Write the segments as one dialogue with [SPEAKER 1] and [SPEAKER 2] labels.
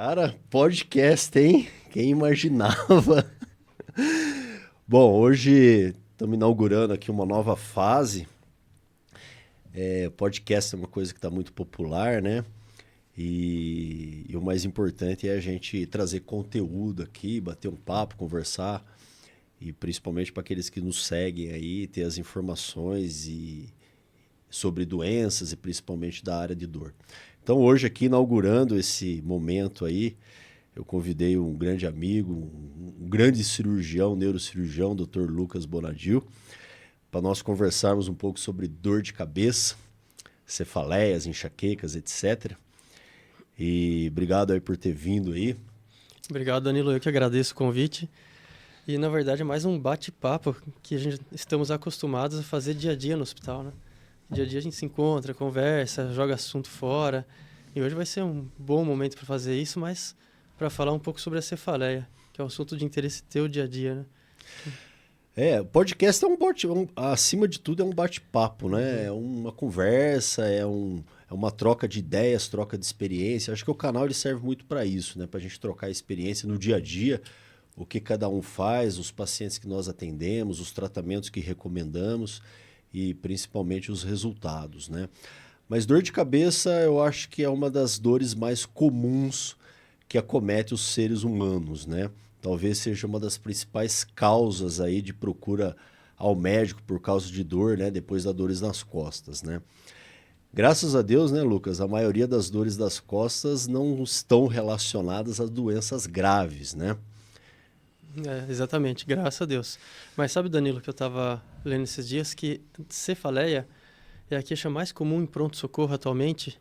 [SPEAKER 1] Cara, podcast, hein? Quem imaginava? Bom, hoje estamos inaugurando aqui uma nova fase. Podcast é uma coisa que está muito popular, né? E o mais importante é a gente trazer conteúdo aqui, bater um papo, conversar. E principalmente para aqueles que nos seguem aí, ter as informações sobre doenças e principalmente da área de dor. Então hoje aqui inaugurando esse momento aí, eu convidei um grande amigo, um grande cirurgião, neurocirurgião, Dr. Lucas Bonadil, para nós conversarmos um pouco sobre dor de cabeça, cefaleias, enxaquecas, etc. E obrigado aí por ter vindo aí.
[SPEAKER 2] Obrigado, Danilo. Eu que agradeço o convite. E, na verdade, é mais um bate-papo que estamos acostumados a fazer dia a dia no hospital, né? Dia a dia a gente se encontra, conversa, joga assunto fora. E hoje vai ser um bom momento para fazer isso, mas para falar um pouco sobre a cefaleia, que é um assunto de interesse teu dia a dia, né?
[SPEAKER 1] Podcast acima de tudo é um bate-papo, né? É uma conversa, é uma troca de ideias, troca de experiência. Acho que o canal ele serve muito para isso, né? Para a gente trocar experiência no dia a dia, o que cada um faz, os pacientes que nós atendemos, os tratamentos que recomendamos e principalmente os resultados, né? Mas dor de cabeça eu acho que é uma das dores mais comuns que acomete os seres humanos, né? Talvez seja uma das principais causas aí de procura ao médico por causa de dor, né? Depois das dores nas costas, né? Graças a Deus, né, Lucas? A maioria das dores das costas não estão relacionadas a doenças graves, né?
[SPEAKER 2] Exatamente, graças a Deus. Mas sabe, Danilo, que eu estava lendo esses dias que cefaleia é a queixa mais comum em pronto-socorro atualmente,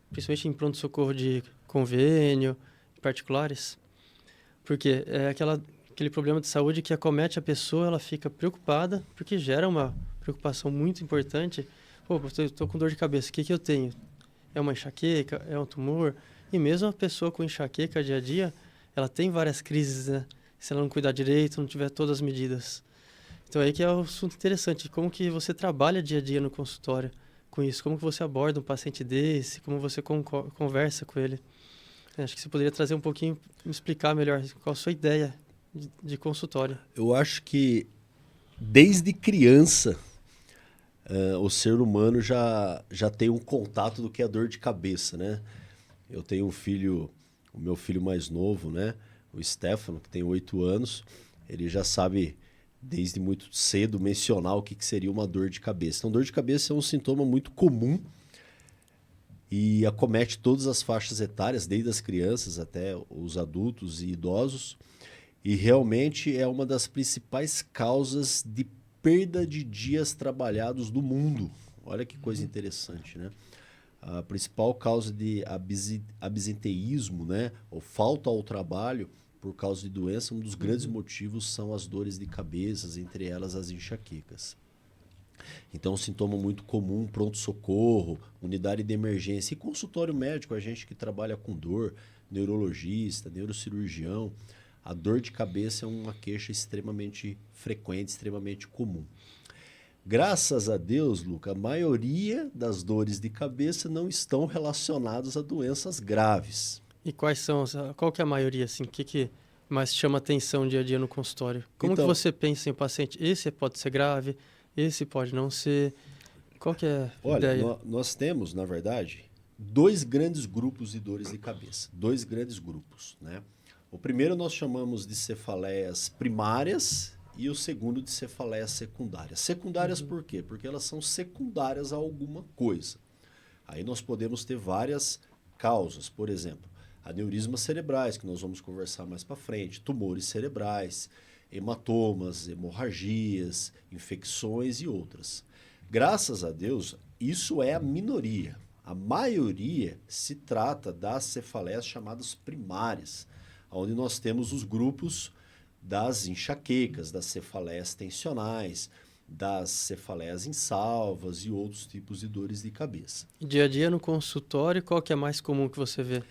[SPEAKER 2] principalmente em pronto-socorro de convênio, particulares, porque é aquele problema de saúde que acomete a pessoa, ela fica preocupada, porque gera uma preocupação muito importante. Pô, estou com dor de cabeça, o que eu tenho? É uma enxaqueca? É um tumor? E mesmo a pessoa com enxaqueca dia a dia, ela tem várias crises, né? Se ela não cuidar direito, não tiver todas as medidas. Então aí que é um assunto interessante, como que você trabalha dia a dia no consultório com isso, como que você aborda um paciente desse, como você conversa com ele. Acho que você poderia trazer um pouquinho, me explicar melhor qual a sua ideia de consultório.
[SPEAKER 1] Eu acho que desde criança o ser humano já tem um contato do que é dor de cabeça, né? Eu tenho um filho, o meu filho mais novo, né? O Stefano, que tem 8 anos, ele já sabe desde muito cedo mencionar o que seria uma dor de cabeça. Então, dor de cabeça é um sintoma muito comum e acomete todas as faixas etárias, desde as crianças até os adultos e idosos. E realmente é uma das principais causas de perda de dias trabalhados do mundo. Olha que coisa interessante, né? A principal causa de absenteísmo, né, ou falta ao trabalho por causa de doença, um dos grandes motivos são as dores de cabeça, entre elas as enxaquecas. Então, um sintoma muito comum, pronto-socorro, unidade de emergência e consultório médico, a gente que trabalha com dor, neurologista, neurocirurgião, a dor de cabeça é uma queixa extremamente frequente, extremamente comum. Graças a Deus, Luca, a maioria das dores de cabeça não estão relacionadas a doenças graves.
[SPEAKER 2] E qual que é a maioria, assim, o que mais chama atenção dia a dia no consultório? Como que
[SPEAKER 1] Então,
[SPEAKER 2] você pensa em um paciente? Esse pode ser grave, esse pode não ser. Qual que é a
[SPEAKER 1] olha,
[SPEAKER 2] ideia?
[SPEAKER 1] nós temos, na verdade, dois grandes grupos de dores de cabeça. Dois grandes grupos, né? O primeiro nós chamamos de cefaleias primárias e o segundo de cefaleias secundárias. Secundárias por quê? Porque elas são secundárias a alguma coisa. Aí nós podemos ter várias causas, por exemplo, aneurismas cerebrais, que nós vamos conversar mais para frente, tumores cerebrais, hematomas, hemorragias, infecções e outras. Graças a Deus, isso é a minoria. A maioria se trata das cefaleias chamadas primárias, onde nós temos os grupos das enxaquecas, das cefaleias tensionais, das cefaleias insalvas e outros tipos de dores de cabeça.
[SPEAKER 2] E dia a dia no consultório, qual que é mais comum que você vê?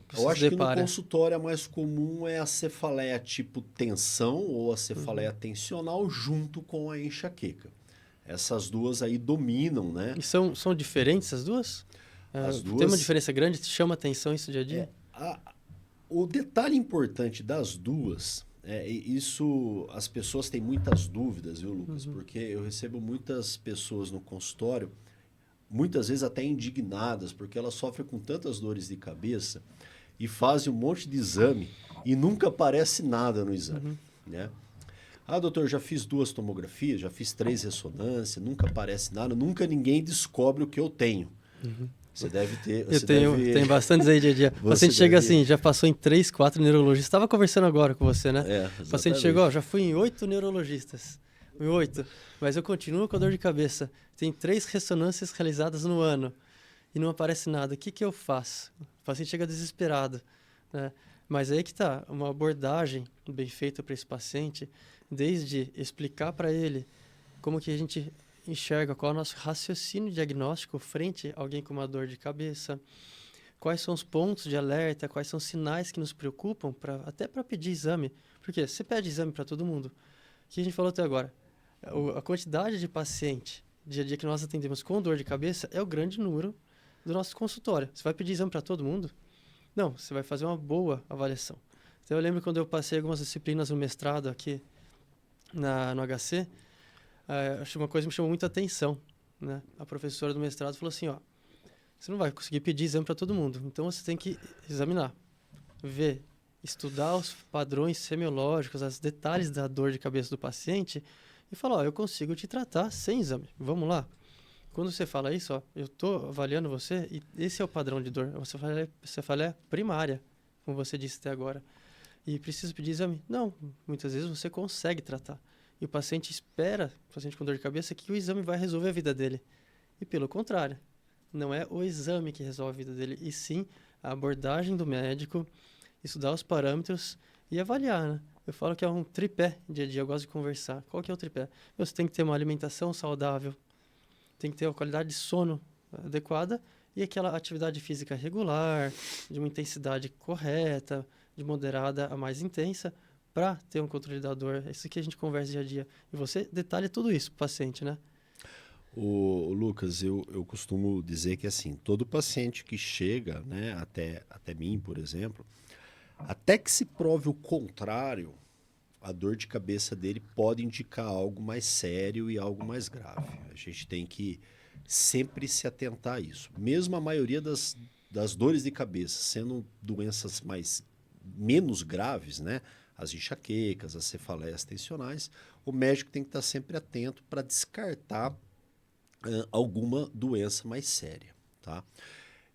[SPEAKER 2] Que
[SPEAKER 1] Eu
[SPEAKER 2] você se
[SPEAKER 1] acho que no
[SPEAKER 2] depara?
[SPEAKER 1] consultório a mais comum é a cefaleia tipo tensão ou a cefaleia tensional junto com a enxaqueca. Essas duas aí dominam, né?
[SPEAKER 2] E são diferentes as duas?
[SPEAKER 1] As
[SPEAKER 2] Tem uma
[SPEAKER 1] duas.
[SPEAKER 2] diferença grande? Te chama atenção isso dia a dia?
[SPEAKER 1] A, O detalhe importante das duas, isso as pessoas têm muitas dúvidas, viu, Lucas? Porque eu recebo muitas pessoas no consultório, muitas vezes até indignadas, porque elas sofrem com tantas dores de cabeça e fazem um monte de exame e nunca aparece nada no exame, né? Ah, doutor, já fiz 2 tomografias, já fiz 3 ressonâncias, nunca aparece nada, nunca ninguém descobre o que eu tenho. Você deve ter...
[SPEAKER 2] Eu tenho bastantes aí dia a dia. O paciente chega assim, já passou em 3, 4 neurologistas. Estava conversando agora com você, né? O paciente chegou, já fui em 8 neurologistas. Em 8. Mas eu continuo com a dor de cabeça. Tem 3 ressonâncias realizadas no ano e não aparece nada. O que eu faço? O paciente chega desesperado, né? Mas aí que tá, uma abordagem bem feita para esse paciente, desde explicar para ele como que a gente enxerga, qual é o nosso raciocínio diagnóstico frente a alguém com uma dor de cabeça, quais são os pontos de alerta, quais são os sinais que nos preocupam, até para pedir exame. Porque você pede exame para todo mundo. O que a gente falou até agora? A quantidade de paciente dia a dia que nós atendemos com dor de cabeça é o grande número do nosso consultório. Você vai pedir exame para todo mundo? Não, você vai fazer uma boa avaliação. Então, eu lembro quando eu passei algumas disciplinas no mestrado aqui no HC, acho uma coisa que me chamou muita atenção, né? A professora do mestrado falou assim, ó, você não vai conseguir pedir exame para todo mundo, então você tem que examinar, ver, estudar os padrões semiológicos, os detalhes da dor de cabeça do paciente e falar, ó, eu consigo te tratar sem exame, vamos lá. Quando você fala isso, ó, eu estou avaliando você e esse é o padrão de dor. Você fala é primária, como você disse até agora. E precisa pedir exame? Não, muitas vezes você consegue tratar. E o paciente espera, o paciente com dor de cabeça, que o exame vai resolver a vida dele. E pelo contrário, não é o exame que resolve a vida dele, e sim a abordagem do médico, estudar os parâmetros e avaliar, né? Eu falo que é um tripé dia a dia, eu gosto de conversar. Qual que é o tripé? Você tem que ter uma alimentação saudável, tem que ter uma qualidade de sono adequada e aquela atividade física regular, de uma intensidade correta, de moderada a mais intensa, para ter um controle da dor. É isso que a gente conversa dia a dia. E você detalha tudo isso para o paciente, né?
[SPEAKER 1] O Lucas, eu costumo dizer que assim, todo paciente que chega, né, até mim, por exemplo, até que se prove o contrário, a dor de cabeça dele pode indicar algo mais sério e algo mais grave. A gente tem que sempre se atentar a isso. Mesmo a maioria das dores de cabeça sendo doenças menos graves, né? As enxaquecas, as cefaleias tensionais, o médico tem que estar sempre atento para descartar alguma doença mais séria, tá?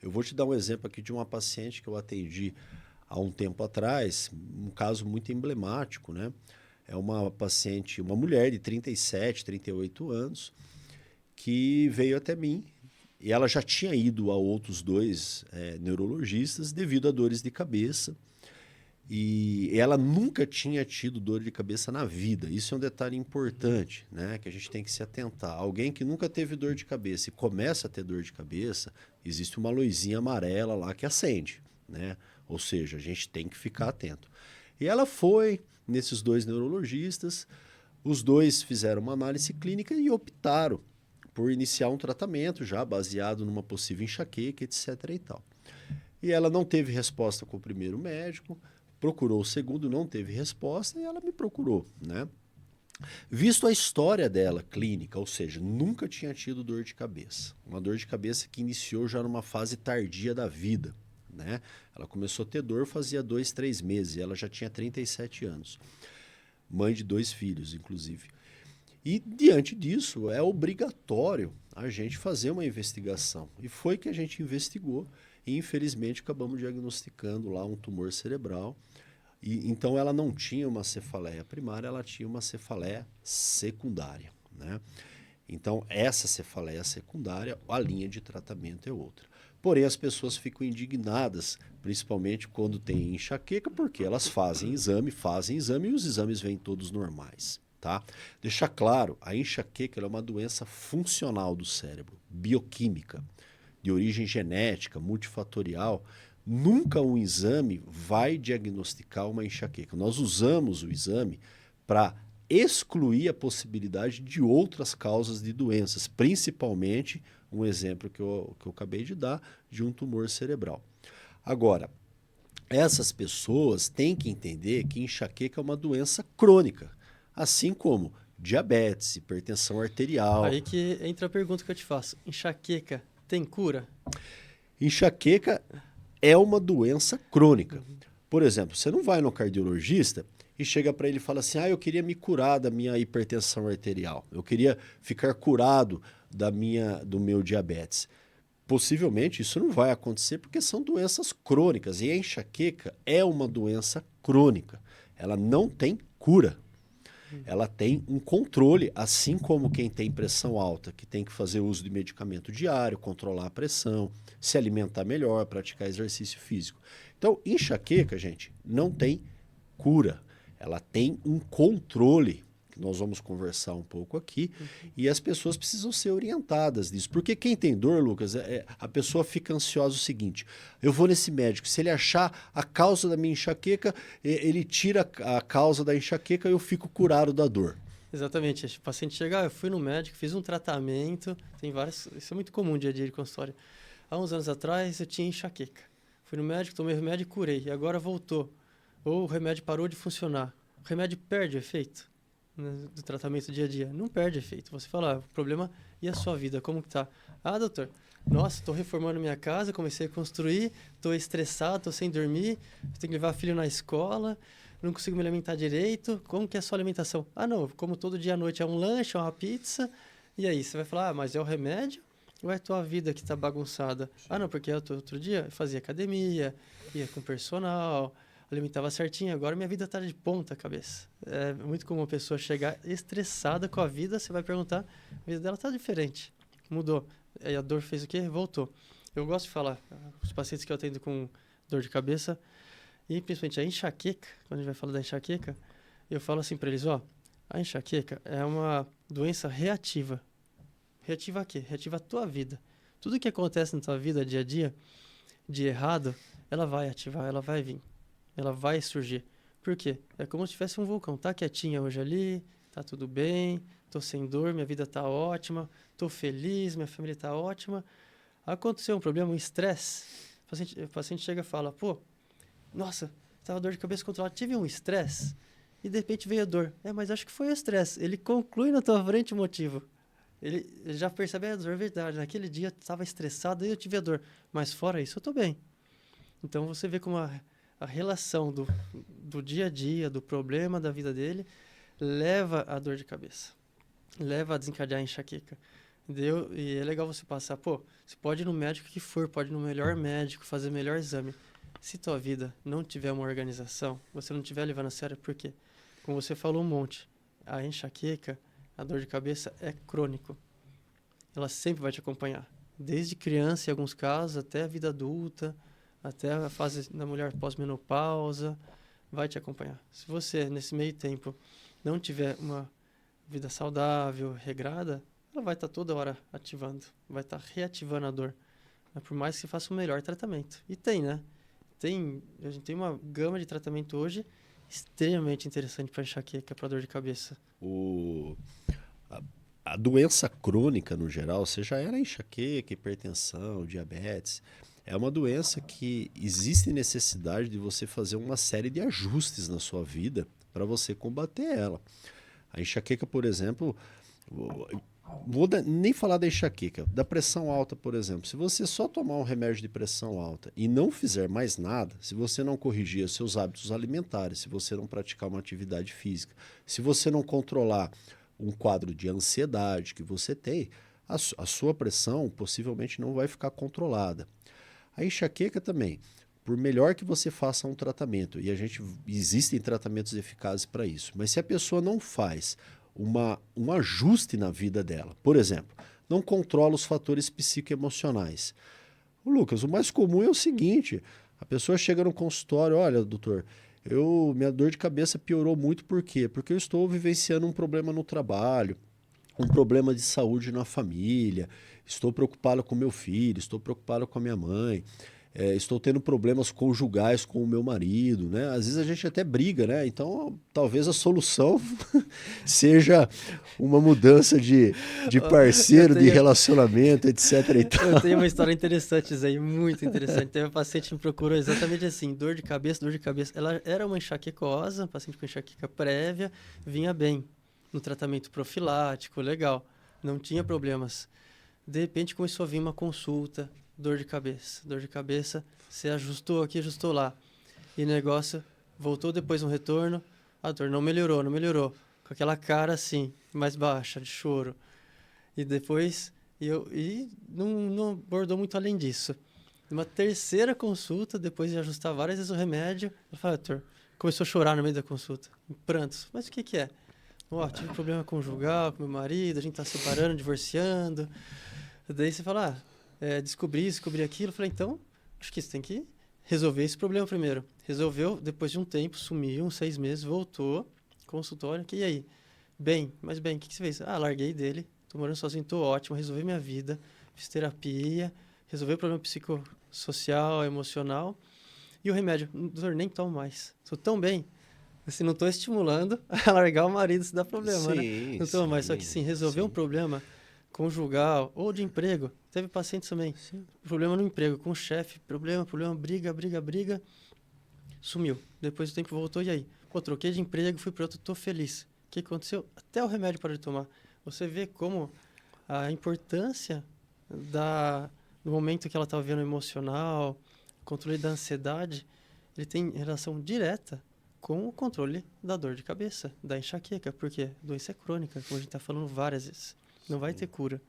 [SPEAKER 1] Eu vou te dar um exemplo aqui de uma paciente que eu atendi há um tempo atrás, um caso muito emblemático, né? É uma paciente, uma mulher de 37, 38 anos, que veio até mim e ela já tinha ido a outros 2 neurologistas devido a dores de cabeça e ela nunca tinha tido dor de cabeça na vida. Isso é um detalhe importante, né? Que a gente tem que se atentar. Alguém que nunca teve dor de cabeça e começa a ter dor de cabeça, existe uma luzinha amarela lá que acende, né? Ou seja, a gente tem que ficar atento. E ela foi nesses 2 neurologistas, os 2 fizeram uma análise clínica e optaram por iniciar um tratamento já baseado numa possível enxaqueca, etc. e tal. E ela não teve resposta com o primeiro médico, procurou o segundo, não teve resposta e ela me procurou, né? Visto a história dela clínica, ou seja, nunca tinha tido dor de cabeça. Uma dor de cabeça que iniciou já numa fase tardia da vida, né? Ela começou a ter dor fazia 2, 3 meses, ela já tinha 37 anos. Mãe de 2 filhos, inclusive. E, diante disso, é obrigatório a gente fazer uma investigação. E foi que a gente investigou e, infelizmente, acabamos diagnosticando lá um tumor cerebral. E, então, ela não tinha uma cefaleia primária, ela tinha uma cefaleia secundária, né? Então, essa cefaleia secundária, a linha de tratamento é outra. Porém, as pessoas ficam indignadas, principalmente quando tem enxaqueca, porque elas fazem exame e os exames vêm todos normais, tá? Deixar claro, a enxaqueca é uma doença funcional do cérebro, bioquímica, de origem genética, multifatorial. Nunca um exame vai diagnosticar uma enxaqueca. Nós usamos o exame para excluir a possibilidade de outras causas de doenças, principalmente um exemplo que eu acabei de dar, de um tumor cerebral. Agora, essas pessoas têm que entender que enxaqueca é uma doença crônica, assim como diabetes, hipertensão arterial.
[SPEAKER 2] Aí que entra a pergunta que eu te faço. Enxaqueca tem cura?
[SPEAKER 1] Enxaqueca é uma doença crônica. Por exemplo, você não vai no cardiologista e chega para ele e fala assim: eu queria me curar da minha hipertensão arterial, eu queria ficar curado do meu diabetes. Possivelmente isso não vai acontecer porque são doenças crônicas e a enxaqueca é uma doença crônica. Ela não tem cura. Ela tem um controle, assim como quem tem pressão alta, que tem que fazer uso de medicamento diário, controlar a pressão, se alimentar melhor, praticar exercício físico. Então, enxaqueca, gente, não tem cura. Ela tem um controle, que nós vamos conversar um pouco aqui, e as pessoas precisam ser orientadas nisso. Porque quem tem dor, Lucas, a pessoa fica ansiosa o seguinte: eu vou nesse médico, se ele achar a causa da minha enxaqueca, ele tira a causa da enxaqueca e eu fico curado da dor.
[SPEAKER 2] Exatamente. O paciente chega, eu fui no médico, fiz um tratamento, tem várias, isso é muito comum dia a dia de consultório. Há uns anos atrás eu tinha enxaqueca. Fui no médico, tomei remédio e curei, e agora voltou. Ou o remédio parou de funcionar. O remédio perde efeito, né, do tratamento dia a dia? Não perde efeito. Você fala, o problema e a sua vida, como que tá? Doutor, nossa, estou reformando minha casa, comecei a construir, estou estressado, estou sem dormir, tenho que levar filho na escola, não consigo me alimentar direito. Como que é a sua alimentação? Não, como todo dia à noite é um lanche, é uma pizza. E aí, você vai falar, mas é o remédio ou é a tua vida que está bagunçada? Não, porque outro dia eu fazia academia, ia com personal, alimentava certinho, agora minha vida está de ponta cabeça. É muito comum a pessoa chegar estressada com a vida, você vai perguntar, a vida dela está diferente, mudou. Aí a dor fez o quê? Voltou. Eu gosto de falar, os pacientes que eu atendo com dor de cabeça, e principalmente a enxaqueca, quando a gente vai falar da enxaqueca, eu falo assim para eles, a enxaqueca é uma doença reativa. Reativa a quê? Reativa a tua vida. Tudo que acontece na tua vida, dia a dia, de errado, ela vai ativar, ela vai vir. Ela vai surgir. Por quê? É como se tivesse um vulcão. Tá quietinha hoje ali, tá tudo bem, tô sem dor, minha vida tá ótima, tô feliz, minha família tá ótima. Aconteceu um problema, um estresse. O paciente chega e fala, nossa, tava dor de cabeça controlada, tive um estresse e de repente veio a dor. Mas acho que foi o estresse. Ele conclui na tua frente o motivo. Ele já percebe a dor, é verdade. Naquele dia eu estava estressado e eu tive a dor. Mas fora isso, eu tô bem. Então você vê como a relação do dia a dia, do problema da vida dele, leva à dor de cabeça. Leva a desencadear a enxaqueca. E é legal você passar, você pode ir no médico que for, pode ir no melhor médico, fazer o melhor exame. Se tua vida não tiver uma organização, você não estiver levando a sério, por quê? Como você falou um monte, a enxaqueca, a dor de cabeça é crônico. Ela sempre vai te acompanhar. Desde criança, em alguns casos, até a vida adulta, até a fase da mulher pós-menopausa, vai te acompanhar. Se você, nesse meio tempo, não tiver uma vida saudável, regrada, ela vai estar toda hora ativando, vai estar reativando a dor. Por mais que você faça o melhor tratamento. E tem, né? A gente tem uma gama de tratamento hoje extremamente interessante para enxaqueca, para dor de cabeça.
[SPEAKER 1] A doença crônica, no geral, seja ela enxaqueca, hipertensão, diabetes, é uma doença que existe necessidade de você fazer uma série de ajustes na sua vida para você combater ela. A enxaqueca, por exemplo, nem falar da enxaqueca, da pressão alta, por exemplo. Se você só tomar um remédio de pressão alta e não fizer mais nada, se você não corrigir os seus hábitos alimentares, se você não praticar uma atividade física, se você não controlar um quadro de ansiedade que você tem, a sua pressão possivelmente não vai ficar controlada. A enxaqueca também, por melhor que você faça um tratamento, e existem tratamentos eficazes para isso, mas se a pessoa não faz um ajuste na vida dela, por exemplo, não controla os fatores psicoemocionais. Lucas, o mais comum é o seguinte, a pessoa chega no consultório, olha, doutor, minha dor de cabeça piorou muito, por quê? Porque eu estou vivenciando um problema no trabalho, um problema de saúde na família, estou preocupado com meu filho, estou preocupado com a minha mãe. estou tendo problemas conjugais com o meu marido, né? Às vezes a gente até briga, né? Então, talvez a solução seja uma mudança de
[SPEAKER 2] Eu
[SPEAKER 1] parceiro, de
[SPEAKER 2] tenho,
[SPEAKER 1] relacionamento, etc. e
[SPEAKER 2] eu
[SPEAKER 1] tal.
[SPEAKER 2] tenho uma história interessante isso aí, muito interessante. Teve uma paciente que me procurou exatamente assim, dor de cabeça, dor de cabeça. Ela era uma enxaquecosa, paciente com enxaqueca prévia, vinha bem no tratamento profilático, legal, não tinha problemas. De repente começou a vir uma consulta, dor de cabeça, você ajustou aqui, ajustou lá. E o negócio voltou depois um retorno, a dor não melhorou, não melhorou. Com aquela cara assim, mais baixa, de choro. E depois, não abordou muito além disso. Numa terceira consulta, depois de ajustar várias vezes o remédio, ela falou, doutor, começou a chorar no meio da consulta, em prantos. Mas o que que é? Ó, tive problema conjugal com meu marido, a gente tá separando, divorciando. Daí você fala, descobri aquilo. Eu falei, então, acho que você tem que resolver esse problema primeiro. Resolveu, depois de um tempo, sumiu, uns 6 meses, voltou, consultório, e aí? Bem, mas bem, o que que você fez? Ah, larguei dele, tô morando sozinho, tô ótimo, resolvi minha vida, fiz terapia, resolvi o problema psicossocial, emocional, e o remédio, doutor, nem tomo mais. Tô tão bem, assim, não tô estimulando a largar o marido se dá problema, né?
[SPEAKER 1] Sim,
[SPEAKER 2] Não tomo mais, só que
[SPEAKER 1] sim,
[SPEAKER 2] sim, resolver um
[SPEAKER 1] sim,
[SPEAKER 2] problema conjugal ou de emprego. Teve pacientes também,
[SPEAKER 1] sim.
[SPEAKER 2] problema no emprego, com o chefe, problema, briga, sumiu. Depois do tempo voltou, e aí? Pô, troquei de emprego, fui para outro, tô feliz. O que aconteceu? Até o remédio parou de tomar. Você vê como a importância do momento que ela está vivendo emocional, controle da ansiedade, ele tem relação direta com o controle da dor de cabeça, da enxaqueca, porque a doença é crônica, como a gente está falando várias vezes. Não vai ter cura.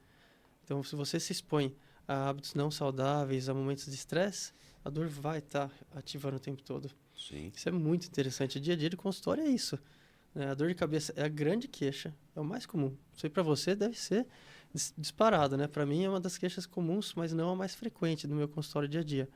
[SPEAKER 2] Então, se você se expõe a hábitos não saudáveis, a momentos de estresse, a dor vai estar ativando o tempo todo.
[SPEAKER 1] Sim.
[SPEAKER 2] Isso é muito interessante. O dia a dia do consultório é isso, né? A dor de cabeça é a grande queixa, é o mais comum. Isso aí para você deve ser disparado, né? Para mim é uma das queixas comuns, mas não a mais frequente no meu consultório dia a dia.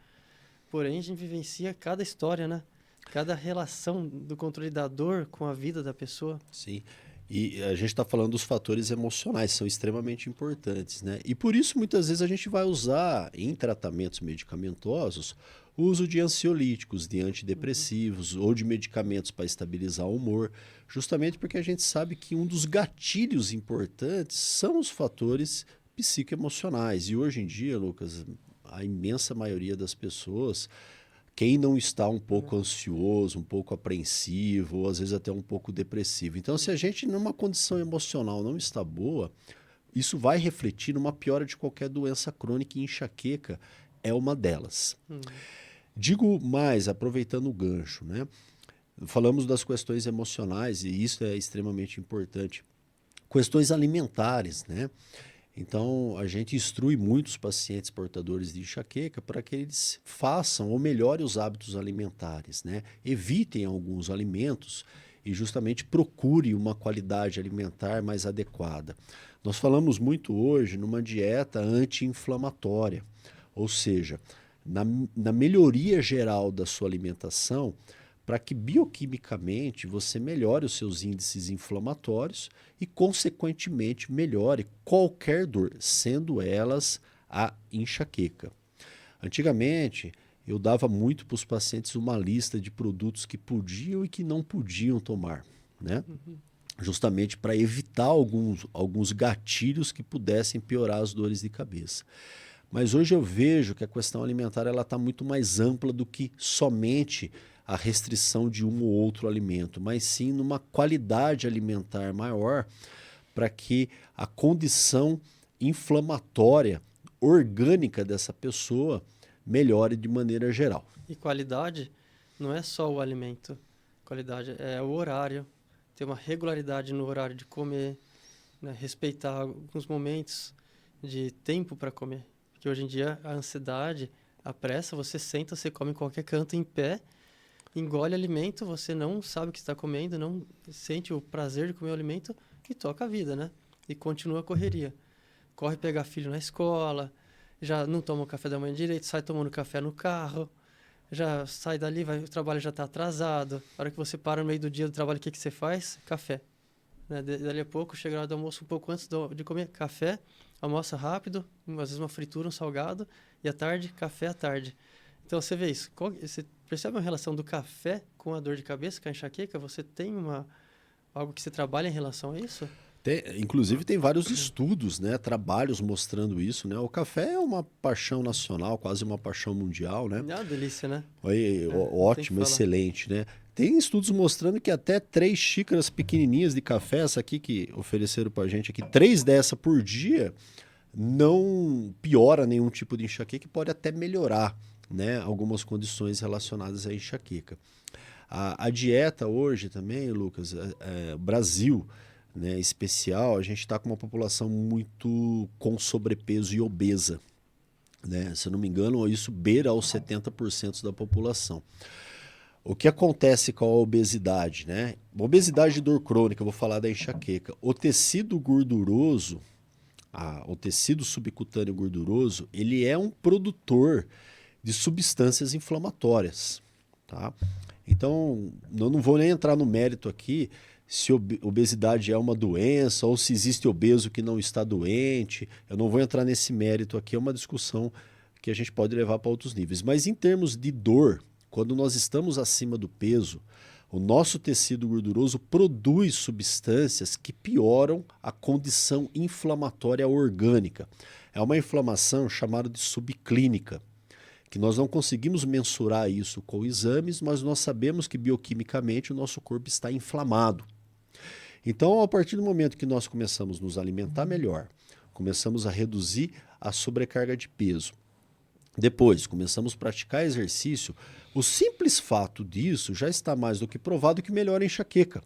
[SPEAKER 2] Porém, a gente vivencia cada história, né? Cada relação do controle da dor com a vida da pessoa.
[SPEAKER 1] Sim. E a gente está falando dos fatores emocionais, são extremamente importantes, né? E por isso, muitas vezes, a gente vai usar em tratamentos medicamentosos o uso de ansiolíticos, de antidepressivos ou de medicamentos para estabilizar o humor, justamente porque a gente sabe que um dos gatilhos importantes são os fatores psicoemocionais. E hoje em dia, Lucas, a imensa maioria das pessoas, quem não está um pouco ansioso, um pouco apreensivo, ou às vezes até um pouco depressivo. Então, se a gente numa condição emocional não está boa, isso vai refletir numa piora de qualquer doença crônica, e enxaqueca é uma delas.
[SPEAKER 2] Hum.
[SPEAKER 1] Digo mais, aproveitando o gancho, né? Falamos das questões emocionais e isso é extremamente importante. Questões alimentares, né? Então, a gente instrui muitos pacientes portadores de enxaqueca para que eles façam ou melhorem os hábitos alimentares, né? Evitem alguns alimentos e justamente procure uma qualidade alimentar mais adequada. Nós falamos muito hoje numa dieta anti-inflamatória, ou seja, na melhoria geral da sua alimentação, para que bioquimicamente você melhore os seus índices inflamatórios e, consequentemente, melhore qualquer dor, sendo elas a enxaqueca. Antigamente, eu dava muito para os pacientes uma lista de produtos que podiam e que não podiam tomar, né? Justamente para evitar alguns gatilhos que pudessem piorar as dores de cabeça. Mas hoje eu vejo que a questão alimentar ela está muito mais ampla do que somente a restrição de um ou outro alimento, mas sim numa qualidade alimentar maior para que a condição inflamatória orgânica dessa pessoa melhore de maneira geral.
[SPEAKER 2] E qualidade não é só o alimento. Qualidade é o horário, ter uma regularidade no horário de comer, né? Respeitar alguns momentos de tempo para comer. Porque hoje em dia a ansiedade, a pressa, você senta, você come em qualquer canto em pé, engole alimento, você não sabe o que está comendo, não sente o prazer de comer o alimento e toca a vida, né? E continua a correria. Corre pegar filho na escola, já não toma o café da manhã direito, sai tomando café no carro, já sai dali, o trabalho já está atrasado. A hora que você para no meio do dia do trabalho, o que você faz? Café. Né? Dali a pouco, chega na hora do almoço um pouco antes de comer, café, almoça rápido, às vezes uma fritura, um salgado, e à tarde, café à tarde. Então, você vê isso. Você percebe uma relação do café com a dor de cabeça, com a enxaqueca? Você tem algo que você trabalha em relação a isso?
[SPEAKER 1] Inclusive tem vários estudos, né, trabalhos mostrando isso, né? O café é uma paixão nacional, quase uma paixão mundial, né?
[SPEAKER 2] É uma delícia, né? Não tem o que
[SPEAKER 1] Ótimo,
[SPEAKER 2] falar.
[SPEAKER 1] excelente, né? Tem estudos mostrando que até 3 xícaras pequenininhas de café, essa aqui que ofereceram pra gente aqui, 3 dessa por dia, não piora nenhum tipo de enxaqueca e pode até melhorar, né, algumas condições relacionadas à enxaqueca. A dieta hoje também, Lucas, Brasil, né, especial, a gente está com uma população muito com sobrepeso e obesa. Né? Se eu não me engano, isso beira aos 70% da população. O que acontece com a obesidade? Né? Obesidade e dor crônica, eu vou falar da enxaqueca. O tecido gorduroso, o tecido subcutâneo gorduroso, ele é um produtor de substâncias inflamatórias. Tá? Então, eu não vou nem entrar no mérito aqui se obesidade é uma doença ou se existe obeso que não está doente. Eu não vou entrar nesse mérito aqui, é uma discussão que a gente pode levar para outros níveis. Mas em termos de dor, quando nós estamos acima do peso, o nosso tecido gorduroso produz substâncias que pioram a condição inflamatória orgânica. É uma inflamação chamada de subclínica, que nós não conseguimos mensurar isso com exames, mas nós sabemos que bioquimicamente o nosso corpo está inflamado. Então, a partir do momento que nós começamos a nos alimentar melhor, começamos a reduzir a sobrecarga de peso, depois começamos a praticar exercício, o simples fato disso já está mais do que provado que melhora a enxaqueca.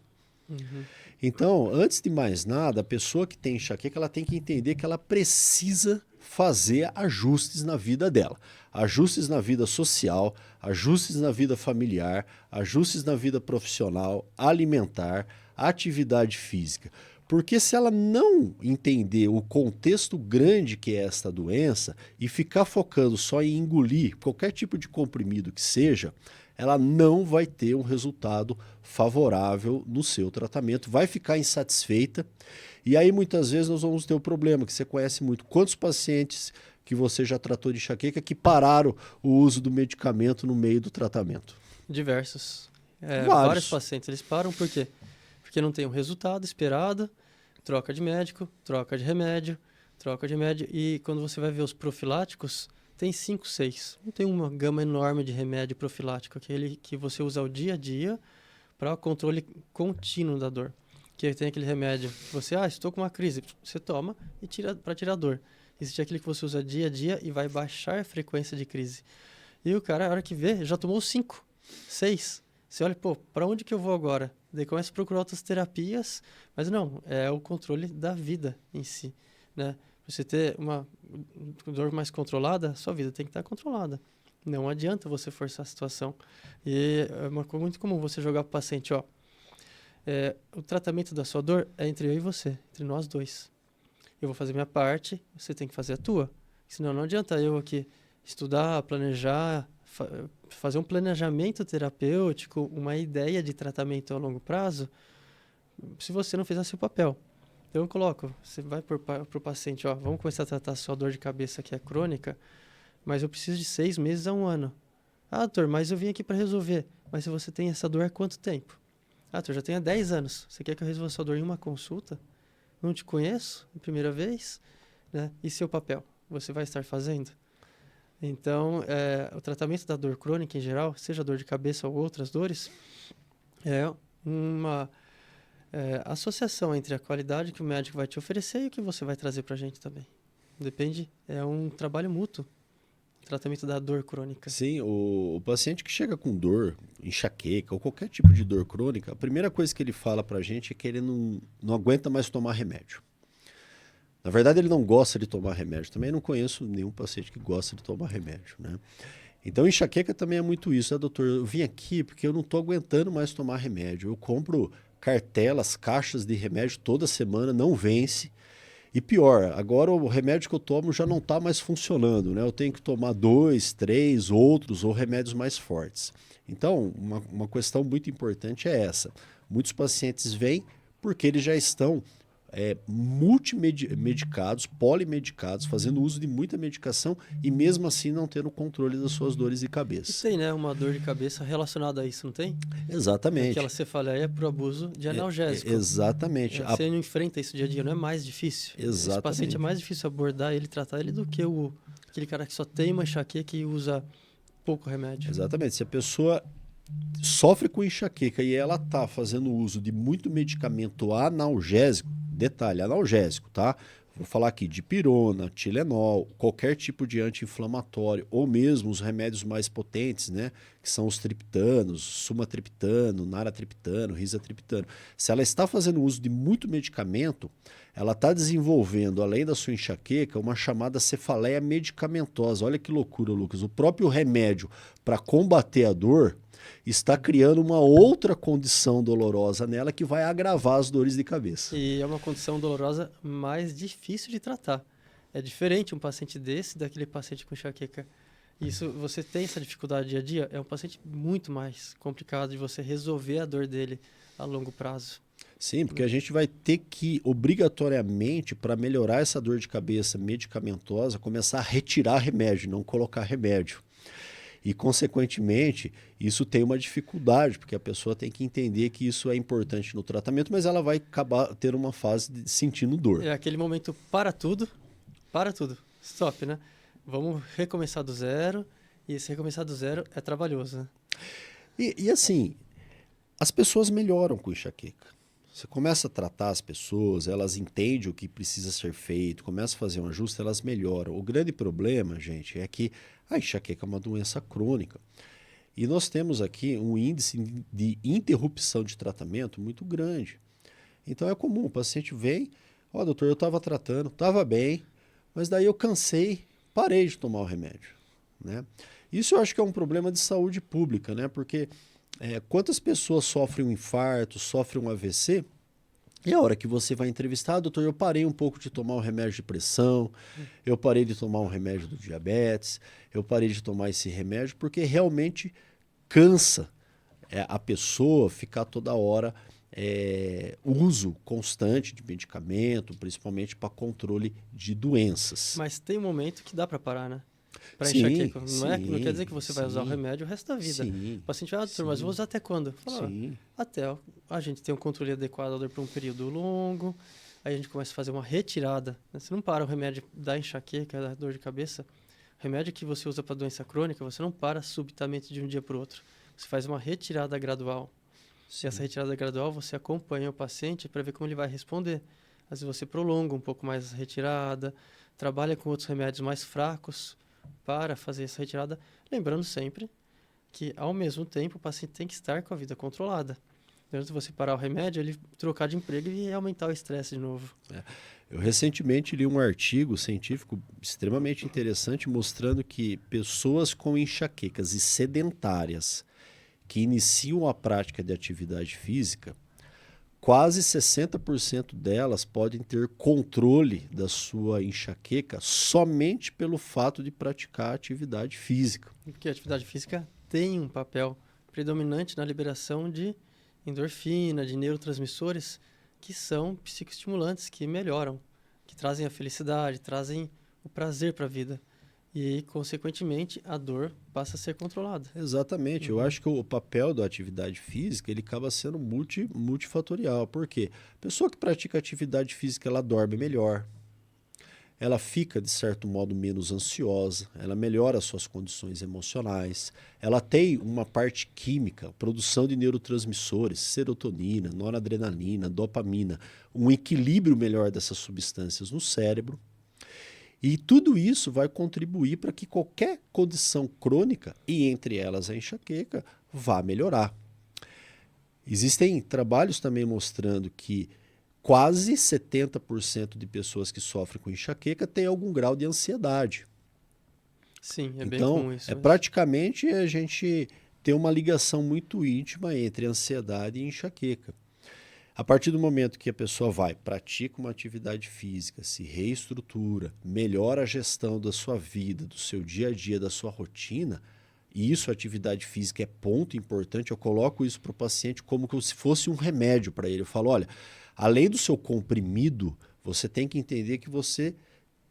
[SPEAKER 2] Uhum.
[SPEAKER 1] Então, antes de mais nada, a pessoa que tem enxaqueca, ela tem que entender que ela precisa fazer ajustes na vida dela. Ajustes na vida social, ajustes na vida familiar, ajustes na vida profissional, alimentar, atividade física. Porque se ela não entender o contexto grande que é esta doença e ficar focando só em engolir qualquer tipo de comprimido que seja, ela não vai ter um resultado favorável no seu tratamento, vai ficar insatisfeita e aí muitas vezes nós vamos ter o problema que você conhece muito. Quantos pacientes que você já tratou de enxaqueca que pararam o uso do medicamento no meio do tratamento?
[SPEAKER 2] Diversos.
[SPEAKER 1] Vários.
[SPEAKER 2] Vários pacientes, eles param por quê? Porque não tem um resultado esperado, troca de médico, troca de remédio, e quando você vai ver os profiláticos, tem 5, 6. Não tem uma gama enorme de remédio profilático, aquele que você usa ao dia a dia para o controle contínuo da dor. Que tem aquele remédio que você, estou com uma crise, você toma e tira para tirar a dor. Existe aquele que você usa dia a dia e vai baixar a frequência de crise. E o cara, a hora que vê, já tomou 5, 6. Você olha, para onde que eu vou agora? Daí começa a procurar outras terapias, mas não, é o controle da vida em si, né? Você ter uma dor mais controlada, sua vida tem que estar controlada. Não adianta você forçar a situação. E é uma coisa muito comum você jogar para o paciente, o tratamento da sua dor é entre eu e você, entre nós dois. Eu vou fazer minha parte, você tem que fazer a tua. Senão não adianta eu aqui estudar, planejar, fazer um planejamento terapêutico, uma ideia de tratamento a longo prazo, se você não fizer seu papel. Então eu coloco, você vai para o paciente, vamos começar a tratar a sua dor de cabeça que é crônica, mas eu preciso de 6 meses a 1 ano. Doutor, mas eu vim aqui para resolver. Mas se você tem essa dor há quanto tempo? Doutor, já tenho há 10 anos. Você quer que eu resolva a sua dor em uma consulta? Não te conheço, primeira vez, né? E seu papel? Você vai estar fazendo? Então, o tratamento da dor crônica em geral, seja dor de cabeça ou outras dores, é uma associação entre a qualidade que o médico vai te oferecer e o que você vai trazer para a gente também. Depende, é um trabalho mútuo, tratamento da dor crônica.
[SPEAKER 1] Sim, o paciente que chega com dor, enxaqueca ou qualquer tipo de dor crônica, a primeira coisa que ele fala para a gente é que ele não aguenta mais tomar remédio. Na verdade, ele não gosta de tomar remédio. Também não conheço nenhum paciente que gosta de tomar remédio, né? Então, enxaqueca também é muito isso, né, doutor? Eu vim aqui porque eu não estou aguentando mais tomar remédio. Eu compro cartelas, caixas de remédio toda semana, não vence. E pior, agora o remédio que eu tomo já não está mais funcionando, né? Eu tenho que tomar 2, 3 outros ou remédios mais fortes. Então, uma questão muito importante é essa. Muitos pacientes vêm porque eles já estão multimedicados, polimedicados, fazendo uso de muita medicação e mesmo assim não tendo controle das suas dores de
[SPEAKER 2] E
[SPEAKER 1] cabeça.
[SPEAKER 2] tem, né, uma dor de cabeça relacionada a isso, não tem?
[SPEAKER 1] Exatamente.
[SPEAKER 2] Aquela cefaleia por abuso de analgésico.
[SPEAKER 1] Exatamente.
[SPEAKER 2] Você não enfrenta isso dia a dia, não é mais difícil?
[SPEAKER 1] Exatamente.
[SPEAKER 2] Esse paciente é mais difícil abordar ele, tratar ele, do que aquele cara que só tem uma enxaqueca e usa pouco remédio.
[SPEAKER 1] Exatamente. Se a pessoa sofre com enxaqueca e ela está fazendo uso de muito medicamento analgésico, detalhe, analgésico, tá? Vou falar aqui de dipirona, Tilenol, qualquer tipo de anti-inflamatório, ou mesmo os remédios mais potentes, né? Que são os triptanos, sumatriptano, naratriptano, risatriptano. Se ela está fazendo uso de muito medicamento, ela está desenvolvendo, além da sua enxaqueca, uma chamada cefaleia medicamentosa. Olha que loucura, Lucas. O próprio remédio para combater a dor está criando uma outra condição dolorosa nela que vai agravar as dores de cabeça.
[SPEAKER 2] E é uma condição dolorosa mais difícil de tratar. É diferente um paciente desse daquele paciente com enxaqueca. Isso, você tem essa dificuldade dia a dia, é um paciente muito mais complicado de você resolver a dor dele a longo prazo.
[SPEAKER 1] Sim, porque a gente vai ter que, obrigatoriamente, para melhorar essa dor de cabeça medicamentosa, começar a retirar remédio, não colocar remédio. E, consequentemente, isso tem uma dificuldade, porque a pessoa tem que entender que isso é importante no tratamento, mas ela vai acabar tendo uma fase de sentindo dor.
[SPEAKER 2] É aquele momento para tudo, stop, né? Vamos recomeçar do zero, e esse recomeçar do zero é trabalhoso, né?
[SPEAKER 1] E assim, as pessoas melhoram com enxaqueca. Você começa a tratar as pessoas, elas entendem o que precisa ser feito, começa a fazer um ajuste, elas melhoram. O grande problema, gente, é que a enxaqueca é uma doença crônica. E nós temos aqui um índice de interrupção de tratamento muito grande. Então é comum, o paciente vem, doutor, eu estava tratando, estava bem, mas daí eu cansei, parei de tomar o remédio, né? Isso eu acho que é um problema de saúde pública, né? Porque quantas pessoas sofrem um infarto, sofrem um AVC, e a hora que você vai entrevistar, doutor, eu parei um pouco de tomar um remédio de pressão, eu parei de tomar um remédio do diabetes, eu parei de tomar esse remédio porque realmente cansa a pessoa ficar toda hora uso constante de medicamento, principalmente para controle de doenças.
[SPEAKER 2] Mas tem um momento que dá para parar, né? Para
[SPEAKER 1] Sim,
[SPEAKER 2] enxaqueca. Não quer dizer que você vai
[SPEAKER 1] sim,
[SPEAKER 2] usar o remédio o resto da vida.
[SPEAKER 1] sim,
[SPEAKER 2] O paciente vai, doutor, mas vou usar até quando? Fala,
[SPEAKER 1] sim.
[SPEAKER 2] até a gente tem um controle adequado da dor por um período longo, aí a gente começa a fazer uma retirada. Né? Você não para o remédio da enxaqueca, da dor de cabeça. O remédio que você usa para doença crônica, você não para subitamente de um dia para o outro. Você faz uma retirada gradual.
[SPEAKER 1] Sim.
[SPEAKER 2] E essa retirada gradual, você acompanha o paciente para ver como ele vai responder. Às vezes você prolonga um pouco mais a retirada, trabalha com outros remédios mais fracos para fazer essa retirada, lembrando sempre que, ao mesmo tempo, o paciente tem que estar com a vida controlada. Antes de você parar o remédio, ele trocar de emprego e aumentar o estresse de novo.
[SPEAKER 1] Eu recentemente li um artigo científico extremamente interessante mostrando que pessoas com enxaquecas e sedentárias que iniciam a prática de atividade física, quase 60% delas podem ter controle da sua enxaqueca somente pelo fato de praticar atividade física.
[SPEAKER 2] Porque a atividade física tem um papel predominante na liberação de endorfina, de neurotransmissores que são psicoestimulantes, que melhoram, que trazem a felicidade, trazem o prazer para a vida. E, consequentemente, a dor passa a ser controlada.
[SPEAKER 1] Exatamente. Eu acho que o papel da atividade física ele acaba sendo multifatorial. Por quê? A pessoa que pratica atividade física, ela dorme melhor, ela fica, de certo modo, menos ansiosa, ela melhora as suas condições emocionais, ela tem uma parte química, produção de neurotransmissores, serotonina, noradrenalina, dopamina, um equilíbrio melhor dessas substâncias no cérebro. E tudo isso vai contribuir para que qualquer condição crônica, e entre elas a enxaqueca, vá melhorar. Existem trabalhos também mostrando que quase 70% de pessoas que sofrem com enxaqueca têm algum grau de ansiedade.
[SPEAKER 2] Sim, é bem
[SPEAKER 1] Então,
[SPEAKER 2] comum isso.
[SPEAKER 1] praticamente a gente tem uma ligação muito íntima entre ansiedade e enxaqueca. A partir do momento que a pessoa pratica uma atividade física, se reestrutura, melhora a gestão da sua vida, do seu dia a dia, da sua rotina, e isso, a atividade física é ponto importante, eu coloco isso para o paciente como se fosse um remédio para ele. Eu falo, olha, além do seu comprimido, você tem que entender que você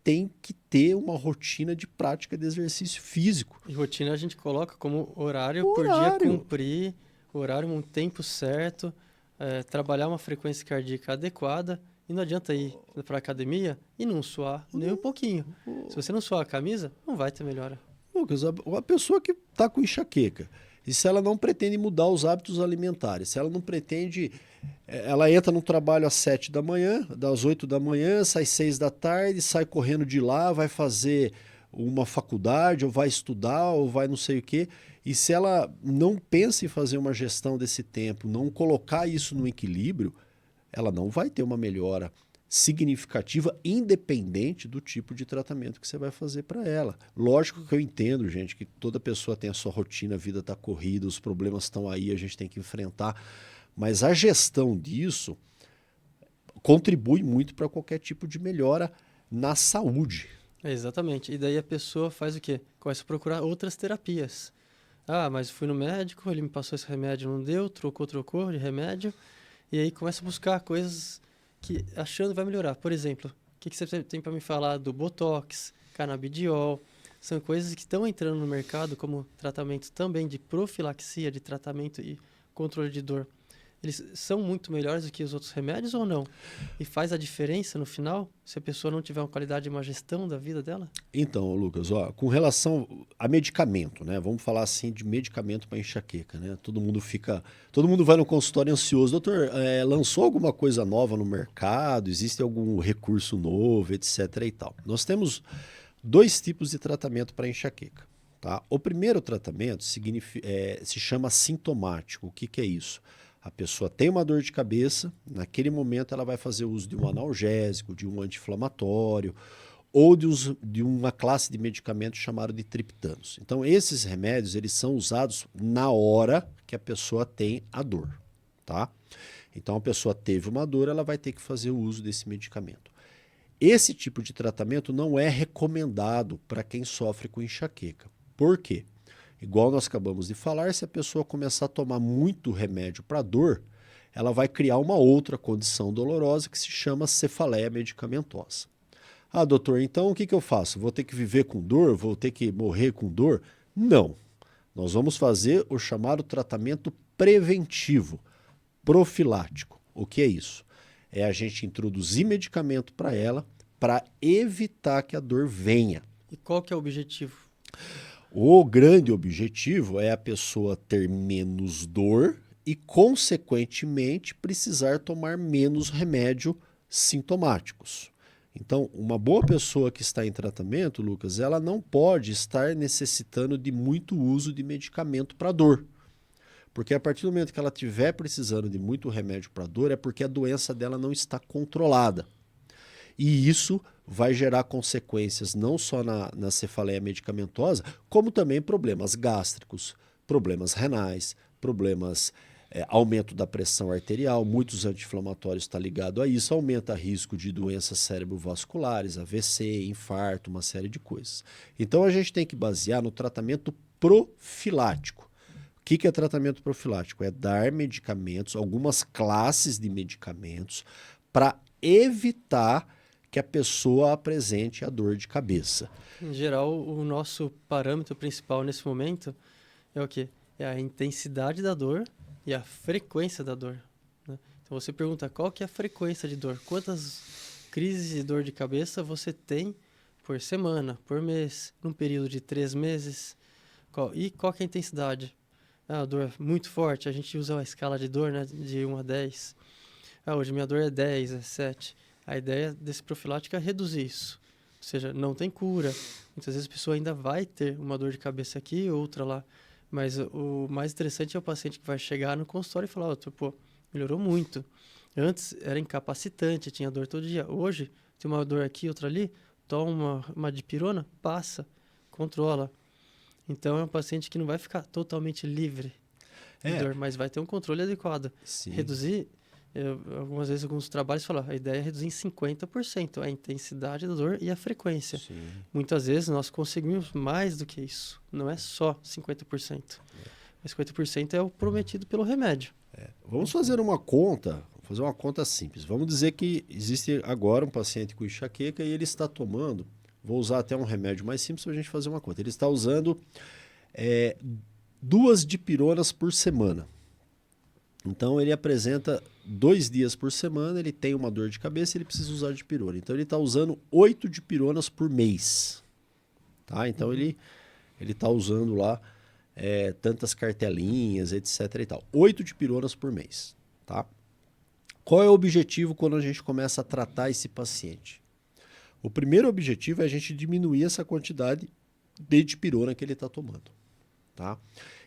[SPEAKER 1] tem que ter uma rotina de prática de exercício físico.
[SPEAKER 2] E rotina a gente coloca como horário por dia
[SPEAKER 1] Horário.
[SPEAKER 2] cumprir, horário, um tempo certo, trabalhar uma frequência cardíaca adequada. E não adianta ir para academia e não suar nem um pouquinho. Se você não suar a camisa, não vai ter melhora.
[SPEAKER 1] Lucas, uma pessoa que está com enxaqueca, e se ela não pretende mudar os hábitos alimentares, se ela não pretende, ela entra no trabalho às 7 da manhã, das 8 da manhã, sai 6 da tarde, sai correndo de lá, vai fazer uma faculdade, ou vai estudar, ou vai não sei o quê, e se ela não pensa em fazer uma gestão desse tempo, não colocar isso no equilíbrio, ela não vai ter uma melhora significativa, independente do tipo de tratamento que você vai fazer para ela. Lógico que eu entendo, gente, que toda pessoa tem a sua rotina, a vida está corrida, os problemas estão aí, a gente tem que enfrentar, mas a gestão disso contribui muito para qualquer tipo de melhora na saúde.
[SPEAKER 2] Exatamente. E daí a pessoa faz o quê? Começa a procurar outras terapias. Ah, mas fui no médico, ele me passou esse remédio, não deu, trocou de remédio. E aí começa a buscar coisas que achando vai melhorar. Por exemplo, o que você tem para me falar do Botox, canabidiol? São coisas que estão entrando no mercado como tratamento também de profilaxia, de tratamento e controle de dor. Eles são muito melhores do que os outros remédios ou não? E faz a diferença no final, se a pessoa não tiver uma qualidade e uma gestão da vida dela?
[SPEAKER 1] Então, Lucas, ó, com relação a medicamento, né? Vamos falar assim de medicamento para enxaqueca, né? Todo mundo vai no consultório ansioso. Doutor, lançou alguma coisa nova no mercado? Existe algum recurso novo, etc. e tal. Nós temos dois tipos de tratamento para enxaqueca, tá? O primeiro tratamento se chama sintomático. O que é isso? A pessoa tem uma dor de cabeça, naquele momento ela vai fazer uso de um analgésico, de um anti-inflamatório ou de uma classe de medicamentos chamado de triptanos. Então, esses remédios eles são usados na hora que a pessoa tem a dor, tá? Então, a pessoa teve uma dor, ela vai ter que fazer o uso desse medicamento. Esse tipo de tratamento não é recomendado para quem sofre com enxaqueca. Por quê? Igual nós acabamos de falar, se a pessoa começar a tomar muito remédio para dor, ela vai criar uma outra condição dolorosa que se chama cefaleia medicamentosa. Ah, doutor, então o que eu faço? Vou ter que viver com dor? Vou ter que morrer com dor? Não. Nós vamos fazer o chamado tratamento preventivo, profilático. O que é isso? É a gente introduzir medicamento para ela para evitar que a dor venha.
[SPEAKER 2] E qual que é o objetivo?
[SPEAKER 1] O grande objetivo é a pessoa ter menos dor e, consequentemente, precisar tomar menos remédio sintomáticos. Então, uma boa pessoa que está em tratamento, Lucas, ela não pode estar necessitando de muito uso de medicamento para dor. Porque a partir do momento que ela estiver precisando de muito remédio para dor, é porque a doença dela não está controlada. E isso vai gerar consequências não só na cefaleia medicamentosa, como também problemas gástricos, problemas renais, problemas, aumento da pressão arterial, muitos anti-inflamatórios estão ligados a isso, aumenta o risco de doenças cerebrovasculares, AVC, infarto, uma série de coisas. Então a gente tem que basear no tratamento profilático. O que é tratamento profilático? É dar medicamentos, algumas classes de medicamentos, para evitar que a pessoa apresente a dor de cabeça.
[SPEAKER 2] Em geral, o nosso parâmetro principal nesse momento é o quê? É a intensidade da dor e a frequência da dor, né? Então você pergunta qual que é a frequência de dor, quantas crises de dor de cabeça você tem por semana, por mês, num período de 3 meses, e qual que é a intensidade? Ah, a dor é muito forte, a gente usa a escala de dor, né, de 1 a 10. Ah, hoje minha dor é 10, é 7. A ideia desse profilático é reduzir isso. Ou seja, não tem cura. Muitas vezes a pessoa ainda vai ter uma dor de cabeça aqui, outra lá. Mas o mais interessante é o paciente que vai chegar no consultório e falar, pô, melhorou muito. Antes era incapacitante, tinha dor todo dia. Hoje, tem uma dor aqui, outra ali, toma uma dipirona, passa, controla. Então é um paciente que não vai ficar totalmente livre de dor, mas vai ter um controle adequado.
[SPEAKER 1] Sim.
[SPEAKER 2] Reduzir Algumas vezes, alguns trabalhos falam, a ideia é reduzir em 50% a intensidade da dor e a frequência.
[SPEAKER 1] Sim.
[SPEAKER 2] Muitas vezes nós conseguimos mais do que isso. Não é só 50%. Mas 50% é o prometido pelo remédio.
[SPEAKER 1] Vamos fazer uma conta simples. Vamos dizer que existe agora um paciente com enxaqueca e ele está tomando, vou usar até um remédio mais simples para a gente fazer uma conta. Ele está usando 2 dipironas por semana. Então ele apresenta 2 dias por semana, ele tem uma dor de cabeça e ele precisa usar dipirona. Então ele está usando 8 dipironas por mês. Tá? Então ele está usando lá tantas cartelinhas, etc. e tal. 8 dipironas por mês. Tá? Qual é o objetivo quando a gente começa a tratar esse paciente? O primeiro objetivo é a gente diminuir essa quantidade de dipirona que ele está tomando. Tá?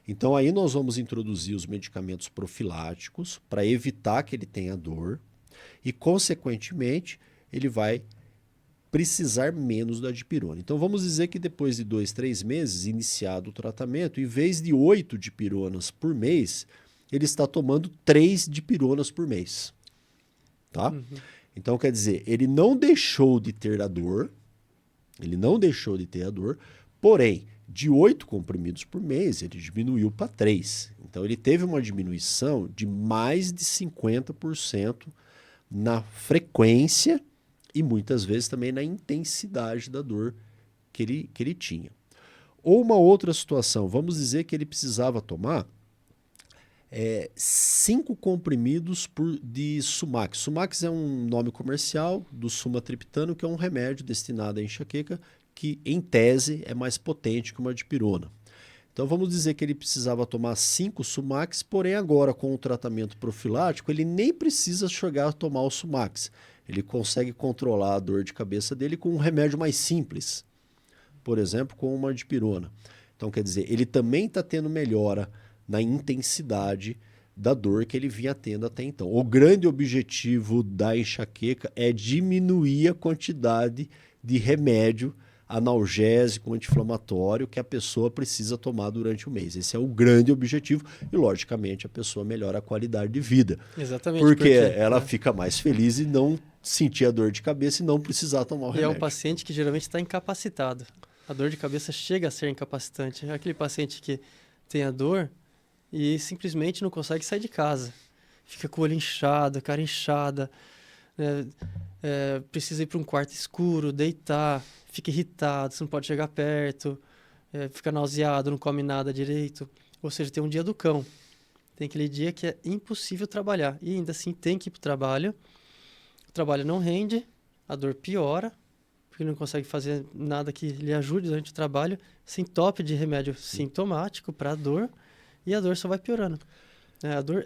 [SPEAKER 1] Então aí nós vamos introduzir os medicamentos profiláticos para evitar que ele tenha dor e, consequentemente, ele vai precisar menos da dipirona. Então vamos dizer que depois de 2, 3 meses, iniciado o tratamento, em vez de 8 dipironas por mês, ele está tomando 3 dipironas por mês. Tá? Uhum. Então quer dizer, ele não deixou de ter a dor, porém, de 8 comprimidos por mês, ele diminuiu para 3. Então, ele teve uma diminuição de mais de 50% na frequência e muitas vezes também na intensidade da dor que ele tinha. Ou uma outra situação, vamos dizer que ele precisava tomar 5 comprimidos de Sumax. Sumax é um nome comercial do sumatriptano, que é um remédio destinado à enxaqueca, que, em tese, é mais potente que uma dipirona. Então, vamos dizer que ele precisava tomar 5 Sumax, porém agora, com o tratamento profilático, ele nem precisa chegar a tomar o Sumax. Ele consegue controlar a dor de cabeça dele com um remédio mais simples, por exemplo, com uma dipirona. Então, quer dizer, ele também está tendo melhora na intensidade da dor que ele vinha tendo até então. O grande objetivo da enxaqueca é diminuir a quantidade de remédio analgésico, anti-inflamatório que a pessoa precisa tomar durante o mês. Esse é o grande objetivo e, logicamente, a pessoa melhora a qualidade de vida.
[SPEAKER 2] Exatamente.
[SPEAKER 1] Porque ela fica mais feliz e não sentir a dor de cabeça e não precisar tomar o remédio.
[SPEAKER 2] E é um paciente que geralmente está incapacitado. A dor de cabeça chega a ser incapacitante. É aquele paciente que tem a dor e simplesmente não consegue sair de casa. Fica com o olho inchado, a cara inchada, precisa ir para um quarto escuro, deitar, fica irritado, você não pode chegar perto, fica nauseado, não come nada direito. Ou seja, tem um dia do cão. Tem aquele dia que é impossível trabalhar. E ainda assim tem que ir para o trabalho. O trabalho não rende, a dor piora, porque não consegue fazer nada que lhe ajude durante o trabalho. Se entope de remédio sintomático para a dor e a dor só vai piorando. A dor,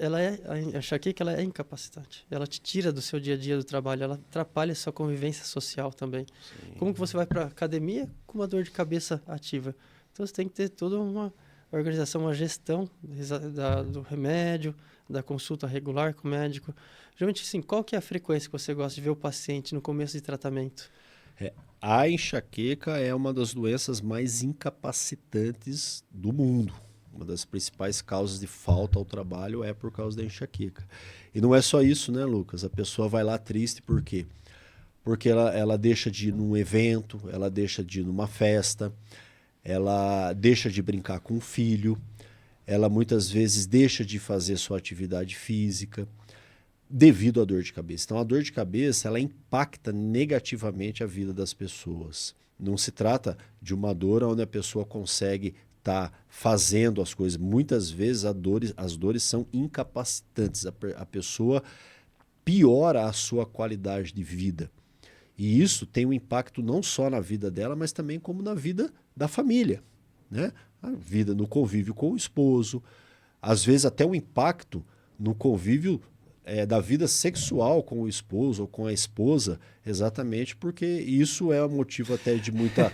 [SPEAKER 2] a enxaqueca, ela é incapacitante. Ela te tira do seu dia a dia do trabalho, ela atrapalha a sua convivência social também. Sim. Como que você vai para a academia com uma dor de cabeça ativa? Então, você tem que ter toda uma organização, uma gestão do remédio, da consulta regular com o médico. Geralmente, assim, qual que é a frequência que você gosta de ver o paciente no começo de tratamento?
[SPEAKER 1] A enxaqueca é uma das doenças mais incapacitantes do mundo. Uma das principais causas de falta ao trabalho é por causa da enxaqueca. E não é só isso, né, Lucas? A pessoa vai lá triste por quê? Porque ela deixa de ir num evento, ela deixa de ir numa festa, ela deixa de brincar com o filho, ela muitas vezes deixa de fazer sua atividade física devido à dor de cabeça. Então, a dor de cabeça, ela impacta negativamente a vida das pessoas. Não se trata de uma dor onde a pessoa consegue está fazendo as coisas. Muitas vezes as dores são incapacitantes. A pessoa piora a sua qualidade de vida. E isso tem um impacto não só na vida dela, mas também como na vida da família, né? A vida no convívio com o esposo, às vezes até um impacto no convívio da vida sexual com o esposo ou com a esposa, exatamente porque isso é um motivo até de muita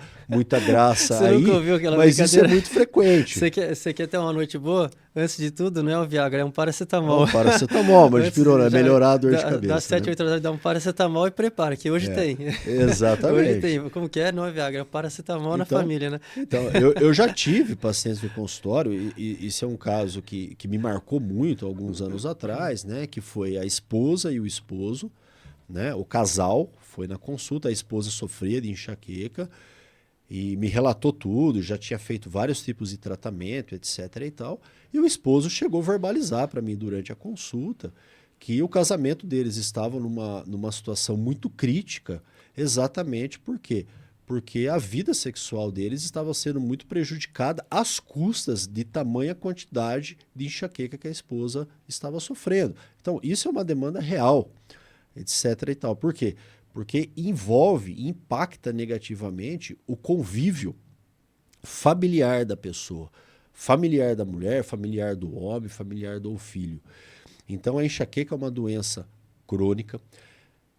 [SPEAKER 1] graça. Você aí,
[SPEAKER 2] nunca ouviu aquela
[SPEAKER 1] mas isso é muito frequente.
[SPEAKER 2] Você quer ter uma noite boa? antes de tudo, não é o Viagra, é um paracetamol.
[SPEAKER 1] Um paracetamol, mas
[SPEAKER 2] Antes,
[SPEAKER 1] pirona,
[SPEAKER 2] já
[SPEAKER 1] melhorar a dor de cabeça.
[SPEAKER 2] dá 7,
[SPEAKER 1] Né?
[SPEAKER 2] 8 horas, dá um paracetamol e prepara, que hoje tem. Hoje
[SPEAKER 1] Exatamente.
[SPEAKER 2] tem. Como que é? Não é Viagra, é um paracetamol na
[SPEAKER 1] Então,
[SPEAKER 2] família, né?
[SPEAKER 1] então eu já tive pacientes de consultório, e isso é um caso que me marcou muito alguns anos atrás, né? Que foi a esposa e o esposo, né? O casal foi na consulta, a esposa sofria de enxaqueca e me relatou tudo, já tinha feito vários tipos de tratamento, etc. e tal. E o esposo chegou a verbalizar para mim durante a consulta que o casamento deles estava numa situação muito crítica, exatamente por quê? Porque a vida sexual deles estava sendo muito prejudicada às custas de tamanha quantidade de enxaqueca que a esposa estava sofrendo. Então, isso é uma demanda real, etc. e tal. Por quê? Porque envolve, impacta negativamente o convívio familiar da pessoa, familiar da mulher, familiar do homem, familiar do filho. Então a enxaqueca é uma doença crônica.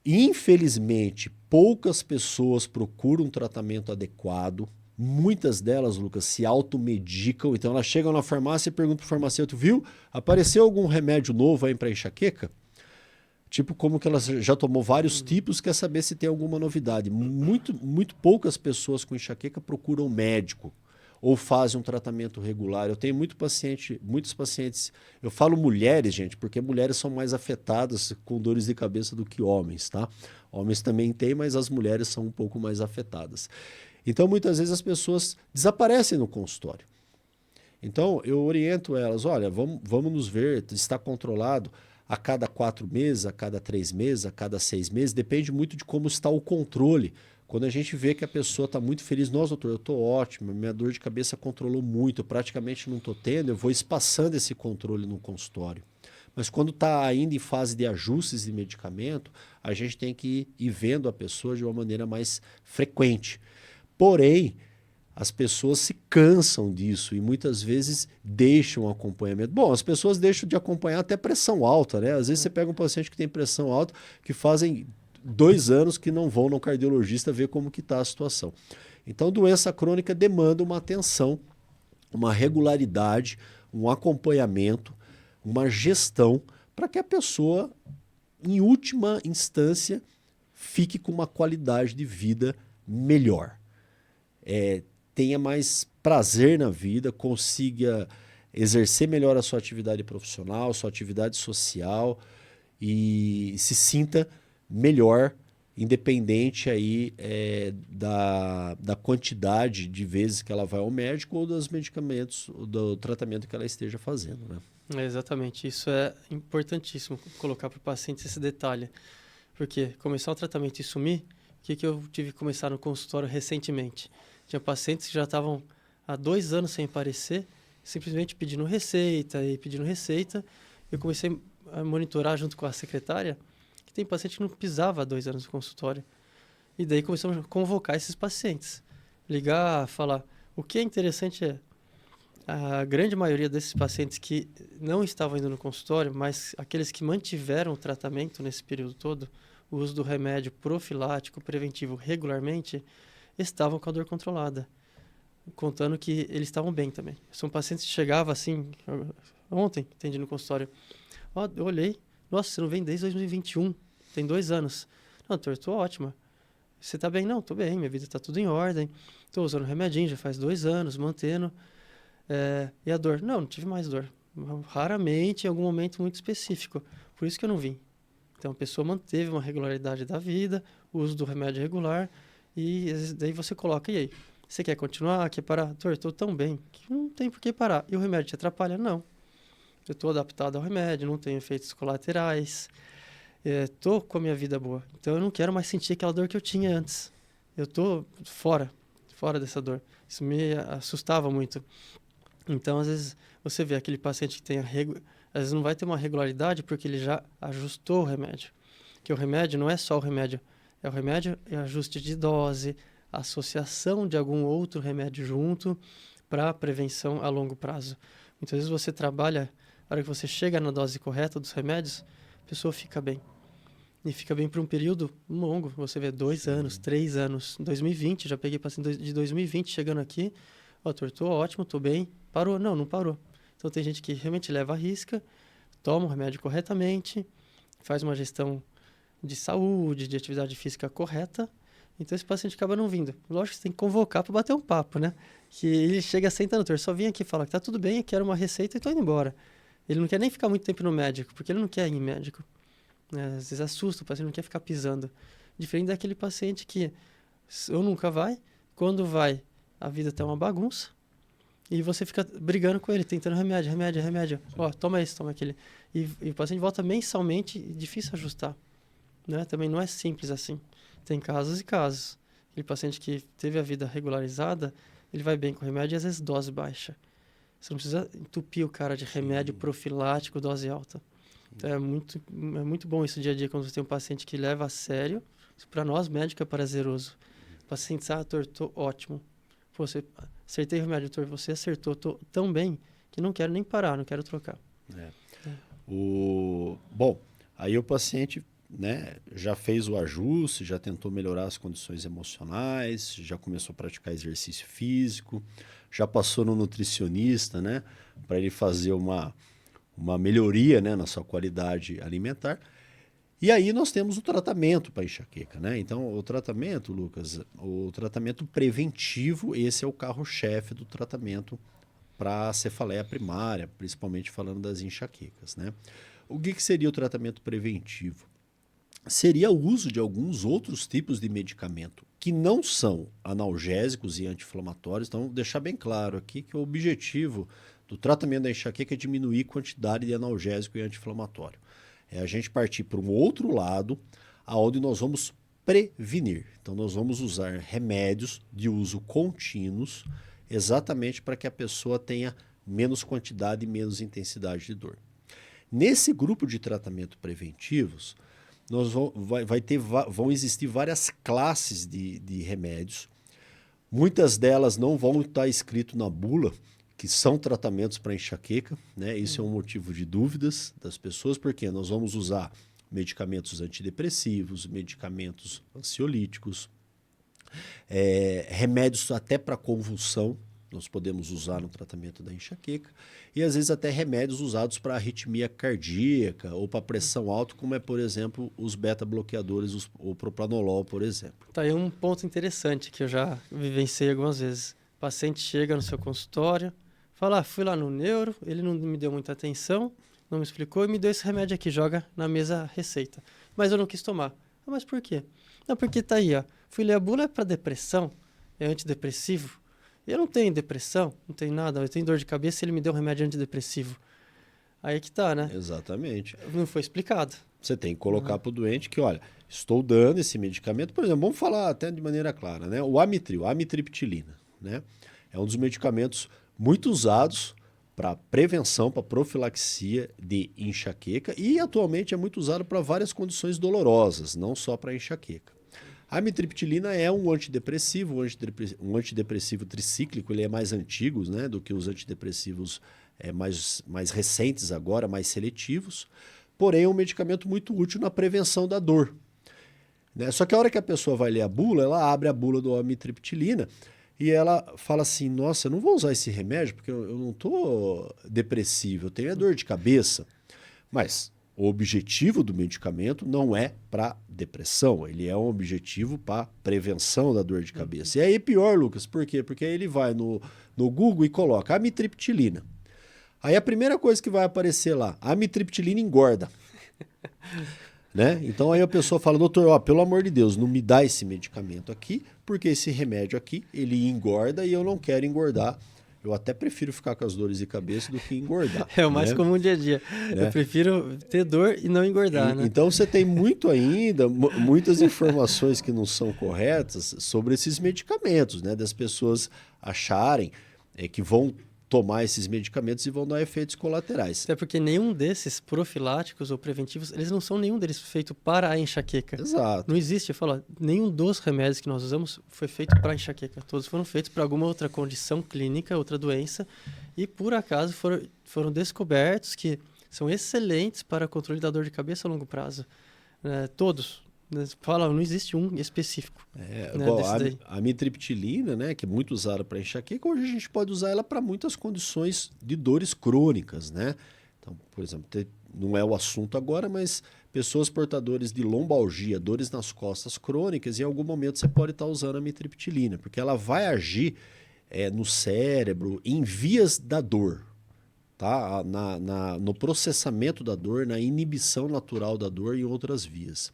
[SPEAKER 1] Infelizmente, poucas pessoas procuram um tratamento adequado. Muitas delas, Lucas, se automedicam. Então elas chegam na farmácia e perguntam para o farmacêutico, viu? Apareceu algum remédio novo aí para enxaqueca? Tipo, como que ela já tomou vários tipos, quer saber se tem alguma novidade. Muito poucas pessoas com enxaqueca procuram médico ou fazem um tratamento regular. Eu tenho muitos pacientes, eu falo mulheres, gente, porque mulheres são mais afetadas com dores de cabeça do que homens, tá? Homens também têm, mas as mulheres são um pouco mais afetadas. Então, muitas vezes as pessoas desaparecem no consultório. Então, eu oriento elas, olha, vamos nos ver, está controlado a cada 4 meses, a cada 3 meses, a cada 6 meses, depende muito de como está o controle. Quando a gente vê que a pessoa está muito feliz, nossa, doutor, eu estou ótimo, minha dor de cabeça controlou muito, eu praticamente não estou tendo, eu vou espaçando esse controle no consultório. Mas quando está ainda em fase de ajustes de medicamento, a gente tem que ir vendo a pessoa de uma maneira mais frequente. Porém, as pessoas se cansam disso e muitas vezes deixam o acompanhamento. Bom, as pessoas deixam de acompanhar até pressão alta, né? Às vezes você pega um paciente que tem pressão alta, que fazem 2 anos que não vão no cardiologista ver como que está a situação. Então, doença crônica demanda uma atenção, uma regularidade, um acompanhamento, uma gestão, para que a pessoa, em última instância, fique com uma qualidade de vida melhor. Tenha mais prazer na vida, consiga exercer melhor a sua atividade profissional, sua atividade social e se sinta melhor, independente aí da quantidade de vezes que ela vai ao médico ou dos medicamentos, ou do tratamento que ela esteja fazendo, né?
[SPEAKER 2] Exatamente, isso é importantíssimo, colocar para o paciente esse detalhe. Porque começar o tratamento e sumir, o que eu tive que começar no consultório recentemente? Tinha pacientes que já estavam há 2 anos sem aparecer, simplesmente pedindo receita. Eu comecei a monitorar junto com a secretária, que tem paciente que não pisava há 2 anos no consultório. E daí começamos a convocar esses pacientes. Ligar, falar. O que é interessante é, a grande maioria desses pacientes que não estavam indo no consultório, mas aqueles que mantiveram o tratamento nesse período todo, o uso do remédio profilático, preventivo regularmente, estavam com a dor controlada, contando que eles estavam bem também. São pacientes que chegavam assim, ontem, atendi no consultório, eu olhei, nossa, você não vem desde 2021, tem 2 anos. Não, doutor, estou ótima. Você está bem? Não, estou bem, minha vida está tudo em ordem, estou usando remedinho já faz 2 anos, mantendo. E a dor? Não tive mais dor. Raramente, em algum momento muito específico. Por isso que eu não vim. Então, a pessoa manteve uma regularidade da vida, o uso do remédio regular, e daí você coloca, e aí? Você quer continuar? Quer parar? Doutor, estou tão bem que não tem por que parar. E o remédio te atrapalha? Não. Eu estou adaptado ao remédio, não tenho efeitos colaterais, estou com a minha vida boa. Então, eu não quero mais sentir aquela dor que eu tinha antes. Eu estou fora dessa dor. Isso me assustava muito. Então, às vezes, você vê aquele paciente que tem às vezes não vai ter uma regularidade porque ele já ajustou o remédio. Que o remédio não é só o remédio, é o remédio e ajuste de dose, associação de algum outro remédio junto para prevenção a longo prazo. Muitas vezes você trabalha, na hora que você chega na dose correta dos remédios, a pessoa fica bem. E fica bem por um período longo, você vê 2 anos, 3 anos. Em 2020, já peguei paciente de 2020 chegando aqui, doutor, estou ótimo, estou bem. Parou? Não parou. Então tem gente que realmente leva a risca, toma o remédio corretamente, faz uma gestão de saúde, de atividade física correta. Então esse paciente acaba não vindo. Lógico que você tem que convocar para bater um papo, né? Que ele chega sentando, doutor, só vim aqui falar que tá tudo bem, eu quero uma receita e tô indo embora. Ele não quer nem ficar muito tempo no médico, porque ele não quer ir em médico. Às vezes assusta, o paciente não quer ficar pisando. Diferente daquele paciente que ou nunca vai, quando vai, a vida tá uma bagunça, e você fica brigando com ele, tentando remédio. Ó, toma esse, toma aquele. E o paciente volta mensalmente, difícil ajustar. Né? Também não é simples assim. Tem casos e casos. Aquele paciente que teve a vida regularizada, ele vai bem com remédio e às vezes dose baixa. Você não precisa entupir o cara de remédio profilático, dose alta. Então é muito bom isso dia a dia, quando você tem um paciente que leva a sério. Isso para nós, médico, é prazeroso. O paciente diz, doutor, tô ótimo. Pô, acertei o remédio, doutor, você acertou, tô tão bem que não quero nem parar, não quero trocar.
[SPEAKER 1] Bom, aí o paciente, né, já fez o ajuste, já tentou melhorar as condições emocionais, já começou a praticar exercício físico, já passou no nutricionista, né, para ele fazer uma melhoria, né, na sua qualidade alimentar. E aí nós temos o tratamento para enxaqueca, né? Então, o tratamento, Lucas, o tratamento preventivo, esse é o carro-chefe do tratamento para a cefaleia primária, principalmente falando das enxaquecas, né? O que seria o tratamento preventivo? Seria o uso de alguns outros tipos de medicamento que não são analgésicos e anti-inflamatórios. Então, vou deixar bem claro aqui que o objetivo do tratamento da enxaqueca é diminuir a quantidade de analgésico e anti-inflamatório. É a gente partir para um outro lado, aonde nós vamos prevenir. Então, nós vamos usar remédios de uso contínuos, exatamente para que a pessoa tenha menos quantidade e menos intensidade de dor. Nesse grupo de tratamento preventivos, vão existir várias classes de remédios. Muitas delas não vão estar escrito na bula, que são tratamentos para enxaqueca, né? Isso é um motivo de dúvidas das pessoas, porque nós vamos usar medicamentos antidepressivos, medicamentos ansiolíticos, remédios até para convulsão, nós podemos usar no tratamento da enxaqueca, e às vezes até remédios usados para arritmia cardíaca ou para pressão alta, como é, por exemplo, os beta-bloqueadores, o propranolol, por exemplo.
[SPEAKER 2] Tá aí um ponto interessante que eu já vivenciei algumas vezes. O paciente chega no seu consultório, fala, fui lá no neuro, ele não me deu muita atenção, não me explicou e me deu esse remédio aqui, joga na mesa a receita. Mas eu não quis tomar. Mas por quê? Não, porque tá aí, ó. Fui ler a bula, é para depressão, é antidepressivo. Eu não tenho depressão, não tenho nada, eu tenho dor de cabeça e ele me deu um remédio antidepressivo. Aí que tá, né?
[SPEAKER 1] Exatamente.
[SPEAKER 2] Não foi explicado.
[SPEAKER 1] Você tem que colocar para o doente que, olha, estou dando esse medicamento, por exemplo, vamos falar até de maneira clara, né? O Amitril, a amitriptilina, né? É um dos medicamentos muito usados para prevenção, para profilaxia de enxaqueca e atualmente é muito usado para várias condições dolorosas, não só para enxaqueca. A amitriptilina é um antidepressivo, um antidepressivo tricíclico, ele é mais antigo, né, do que os antidepressivos mais recentes agora, mais seletivos, porém é um medicamento muito útil na prevenção da dor. Né? Só que a hora que a pessoa vai ler a bula, ela abre a bula do amitriptilina e ela fala assim, nossa, eu não vou usar esse remédio porque eu não estou depressivo, eu tenho dor de cabeça. Mas o objetivo do medicamento não é para depressão, ele é um objetivo para prevenção da dor de cabeça. E aí pior, Lucas, por quê? Porque aí ele vai no Google e coloca amitriptilina. Aí a primeira coisa que vai aparecer lá, amitriptilina engorda. Né? Então aí a pessoa fala, doutor, ó, pelo amor de Deus, não me dá esse medicamento aqui, porque esse remédio aqui, ele engorda e eu não quero engordar. Eu até prefiro ficar com as dores de cabeça do que engordar.
[SPEAKER 2] É o mais
[SPEAKER 1] né?
[SPEAKER 2] comum dia a dia.
[SPEAKER 1] Né?
[SPEAKER 2] Eu prefiro ter dor e não engordar, né?
[SPEAKER 1] Então você tem muitas informações que não são corretas sobre esses medicamentos, né? Das pessoas acharem que vão tomar esses medicamentos e vão dar efeitos colaterais.
[SPEAKER 2] Até porque nenhum desses profiláticos ou preventivos, eles não são nenhum deles feito para a enxaqueca.
[SPEAKER 1] Exato.
[SPEAKER 2] Não existe, eu falo, nenhum dos remédios que nós usamos foi feito para enxaqueca. Todos foram feitos para alguma outra condição clínica, outra doença, e por acaso foram descobertos que são excelentes para controle da dor de cabeça a longo prazo. Todos. Fala, não existe um específico. Né,
[SPEAKER 1] Bom,
[SPEAKER 2] desse daí.
[SPEAKER 1] a amitriptilina, né, que é muito usada para enxaqueca, hoje a gente pode usar ela para muitas condições de dores crônicas, né? Então, por exemplo, não é o assunto agora, mas pessoas portadoras de lombalgia, dores nas costas crônicas, em algum momento você pode estar usando a amitriptilina, porque ela vai agir no cérebro em vias da dor, tá? No processamento da dor, na inibição natural da dor e em outras vias.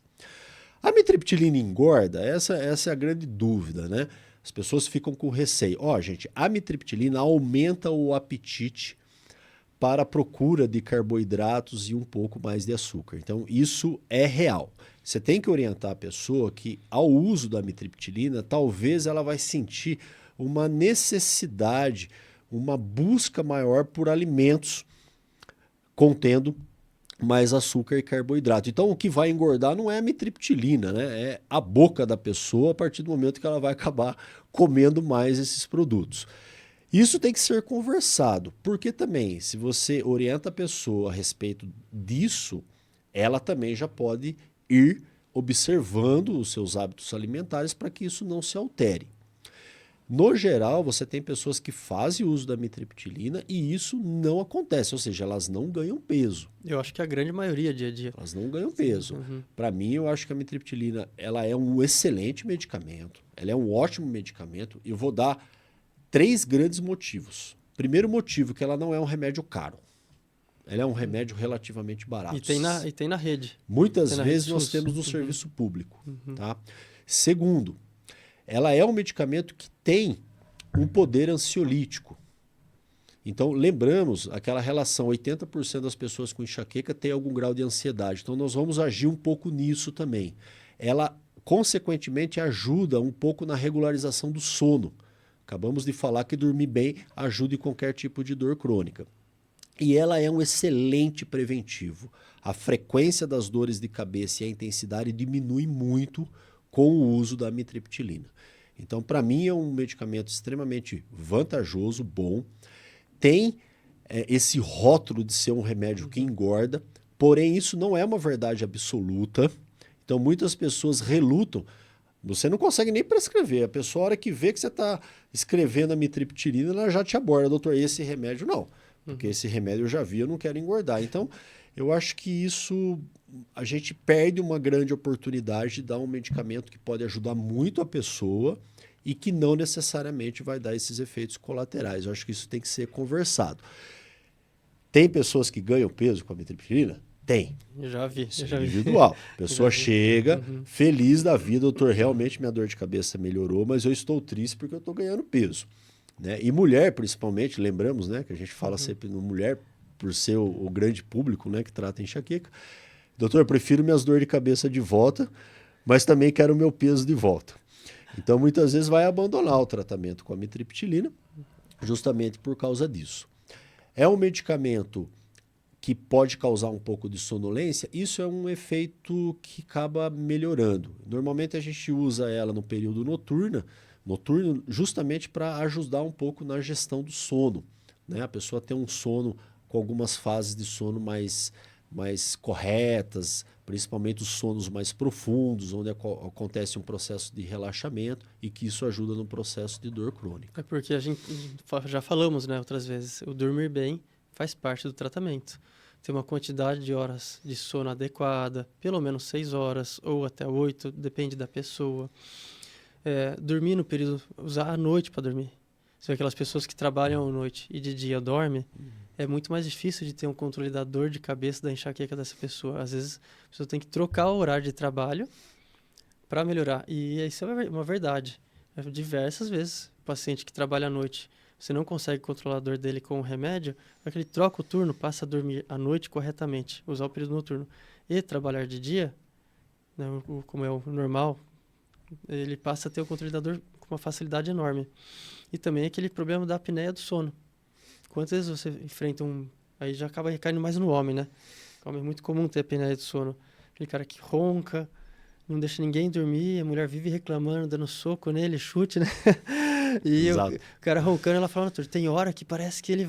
[SPEAKER 1] A amitriptilina engorda? Essa é a grande dúvida, né? As pessoas ficam com receio. Gente, a amitriptilina aumenta o apetite para a procura de carboidratos e um pouco mais de açúcar. Então, isso é real. Você tem que orientar a pessoa que, ao uso da amitriptilina, talvez ela vai sentir uma necessidade, uma busca maior por alimentos contendo mais açúcar e carboidrato. Então, o que vai engordar não é a amitriptilina, né? É a boca da pessoa a partir do momento que ela vai acabar comendo mais esses produtos. Isso tem que ser conversado, porque também, se você orienta a pessoa a respeito disso, ela também já pode ir observando os seus hábitos alimentares para que isso não se altere. No geral, você tem pessoas que fazem uso da amitriptilina e isso não acontece, ou seja, elas não ganham peso.
[SPEAKER 2] Eu acho que a grande maioria, dia a dia.
[SPEAKER 1] Elas não ganham peso.
[SPEAKER 2] Uhum.
[SPEAKER 1] Para mim, eu acho que a amitriptilina ela é um excelente medicamento, ela é um ótimo medicamento e eu vou dar 3 grandes motivos. Primeiro motivo, que ela não é um remédio caro. Ela é um remédio relativamente barato.
[SPEAKER 2] E tem na rede.
[SPEAKER 1] Muitas
[SPEAKER 2] tem
[SPEAKER 1] vezes
[SPEAKER 2] rede
[SPEAKER 1] nós
[SPEAKER 2] SUS.
[SPEAKER 1] temos no serviço público. Tá? Segundo, ela é um medicamento que tem um poder ansiolítico. Então, lembramos aquela relação, 80% das pessoas com enxaqueca têm algum grau de ansiedade. Então, nós vamos agir um pouco nisso também. Ela, consequentemente, ajuda um pouco na regularização do sono. Acabamos de falar que dormir bem ajuda em qualquer tipo de dor crônica. E ela é um excelente preventivo. A frequência das dores de cabeça e a intensidade diminui muito com o uso da amitriptilina. Então, para mim, é um medicamento extremamente vantajoso, bom. Tem esse rótulo de ser um remédio que engorda, porém isso não é uma verdade absoluta. Então, muitas pessoas relutam. Você não consegue nem prescrever. A pessoa, a hora que vê que você está escrevendo a amitriptilina, ela já te aborda, doutor, esse remédio não. Porque esse remédio eu já vi, eu não quero engordar. Então, eu acho que isso, a gente perde uma grande oportunidade de dar um medicamento que pode ajudar muito a pessoa e que não necessariamente vai dar esses efeitos colaterais. Eu acho que isso tem que ser conversado. Tem pessoas que ganham peso com a amitriptilina? Tem.
[SPEAKER 2] Eu já vi.
[SPEAKER 1] Isso é individual. A pessoa chega feliz da vida, doutor, realmente minha dor de cabeça melhorou, mas eu estou triste porque eu estou ganhando peso. Né? E mulher, principalmente, lembramos, né, que a gente fala sempre no mulher, por ser o grande público, né, que trata enxaqueca. Doutor, eu prefiro minhas dores de cabeça de volta, mas também quero o meu peso de volta. Então, muitas vezes vai abandonar o tratamento com a amitriptilina, justamente por causa disso. É um medicamento que pode causar um pouco de sonolência, isso é um efeito que acaba melhorando. Normalmente a gente usa ela no período noturno justamente para ajudar um pouco na gestão do sono. Né? A pessoa tem um sono com algumas fases de sono mais corretas, principalmente os sonos mais profundos, onde acontece um processo de relaxamento e que isso ajuda no processo de dor crônica.
[SPEAKER 2] É porque a gente já falamos, né, outras vezes, o dormir bem faz parte do tratamento. Ter uma quantidade de horas de sono adequada, pelo menos 6 horas ou até 8, depende da pessoa. Dormir no período, usar a noite para dormir. Você vê aquelas pessoas que trabalham à noite e de dia dormem, é muito mais difícil de ter um controle da dor de cabeça, da enxaqueca dessa pessoa. Às vezes, a pessoa tem que trocar o horário de trabalho para melhorar. E isso é uma verdade. Diversas vezes, o paciente que trabalha à noite, você não consegue controlar a dor dele com o remédio, é que ele troca o turno, passa a dormir à noite corretamente, usar o período noturno e trabalhar de dia, né, como é o normal, ele passa a ter o controle da dor com uma facilidade enorme. E também aquele problema da apneia do sono. Quantas vezes você enfrenta aí já acaba recaindo mais no homem, né? É muito comum ter apneia do sono. Aquele cara que ronca, não deixa ninguém dormir, a mulher vive reclamando, dando soco nele, chute, né? E o cara roncando, ela fala, doutor, tem hora que parece que ele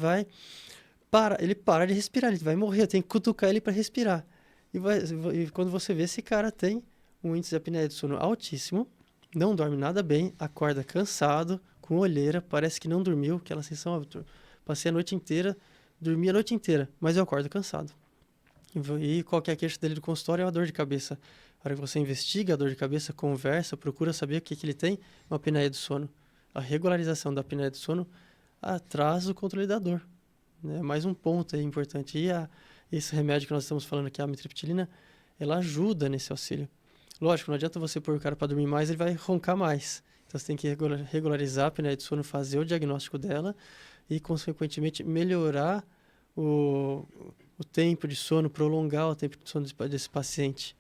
[SPEAKER 2] para de respirar, ele vai morrer, eu tenho que cutucar ele para respirar. E quando você vê, esse cara tem um índice de apneia do sono altíssimo, não dorme nada bem, acorda cansado, com olheira, parece que não dormiu, aquela sensação, passei a noite inteira, dormi a noite inteira, mas eu acordo cansado. E qualquer queixa dele do consultório é uma dor de cabeça. A hora que você investiga a dor de cabeça, conversa, procura saber o que ele tem, uma apneia do sono. A regularização da apneia do sono atrasa o controle da dor. Né? Mais um ponto aí importante. E esse remédio que nós estamos falando, que é a amitriptilina, ela ajuda nesse auxílio. Lógico, não adianta você pôr o cara para dormir mais, ele vai roncar mais. Então você tem que regularizar a apneia do sono, fazer o diagnóstico dela e, consequentemente, melhorar o tempo de sono, prolongar o tempo de sono desse paciente.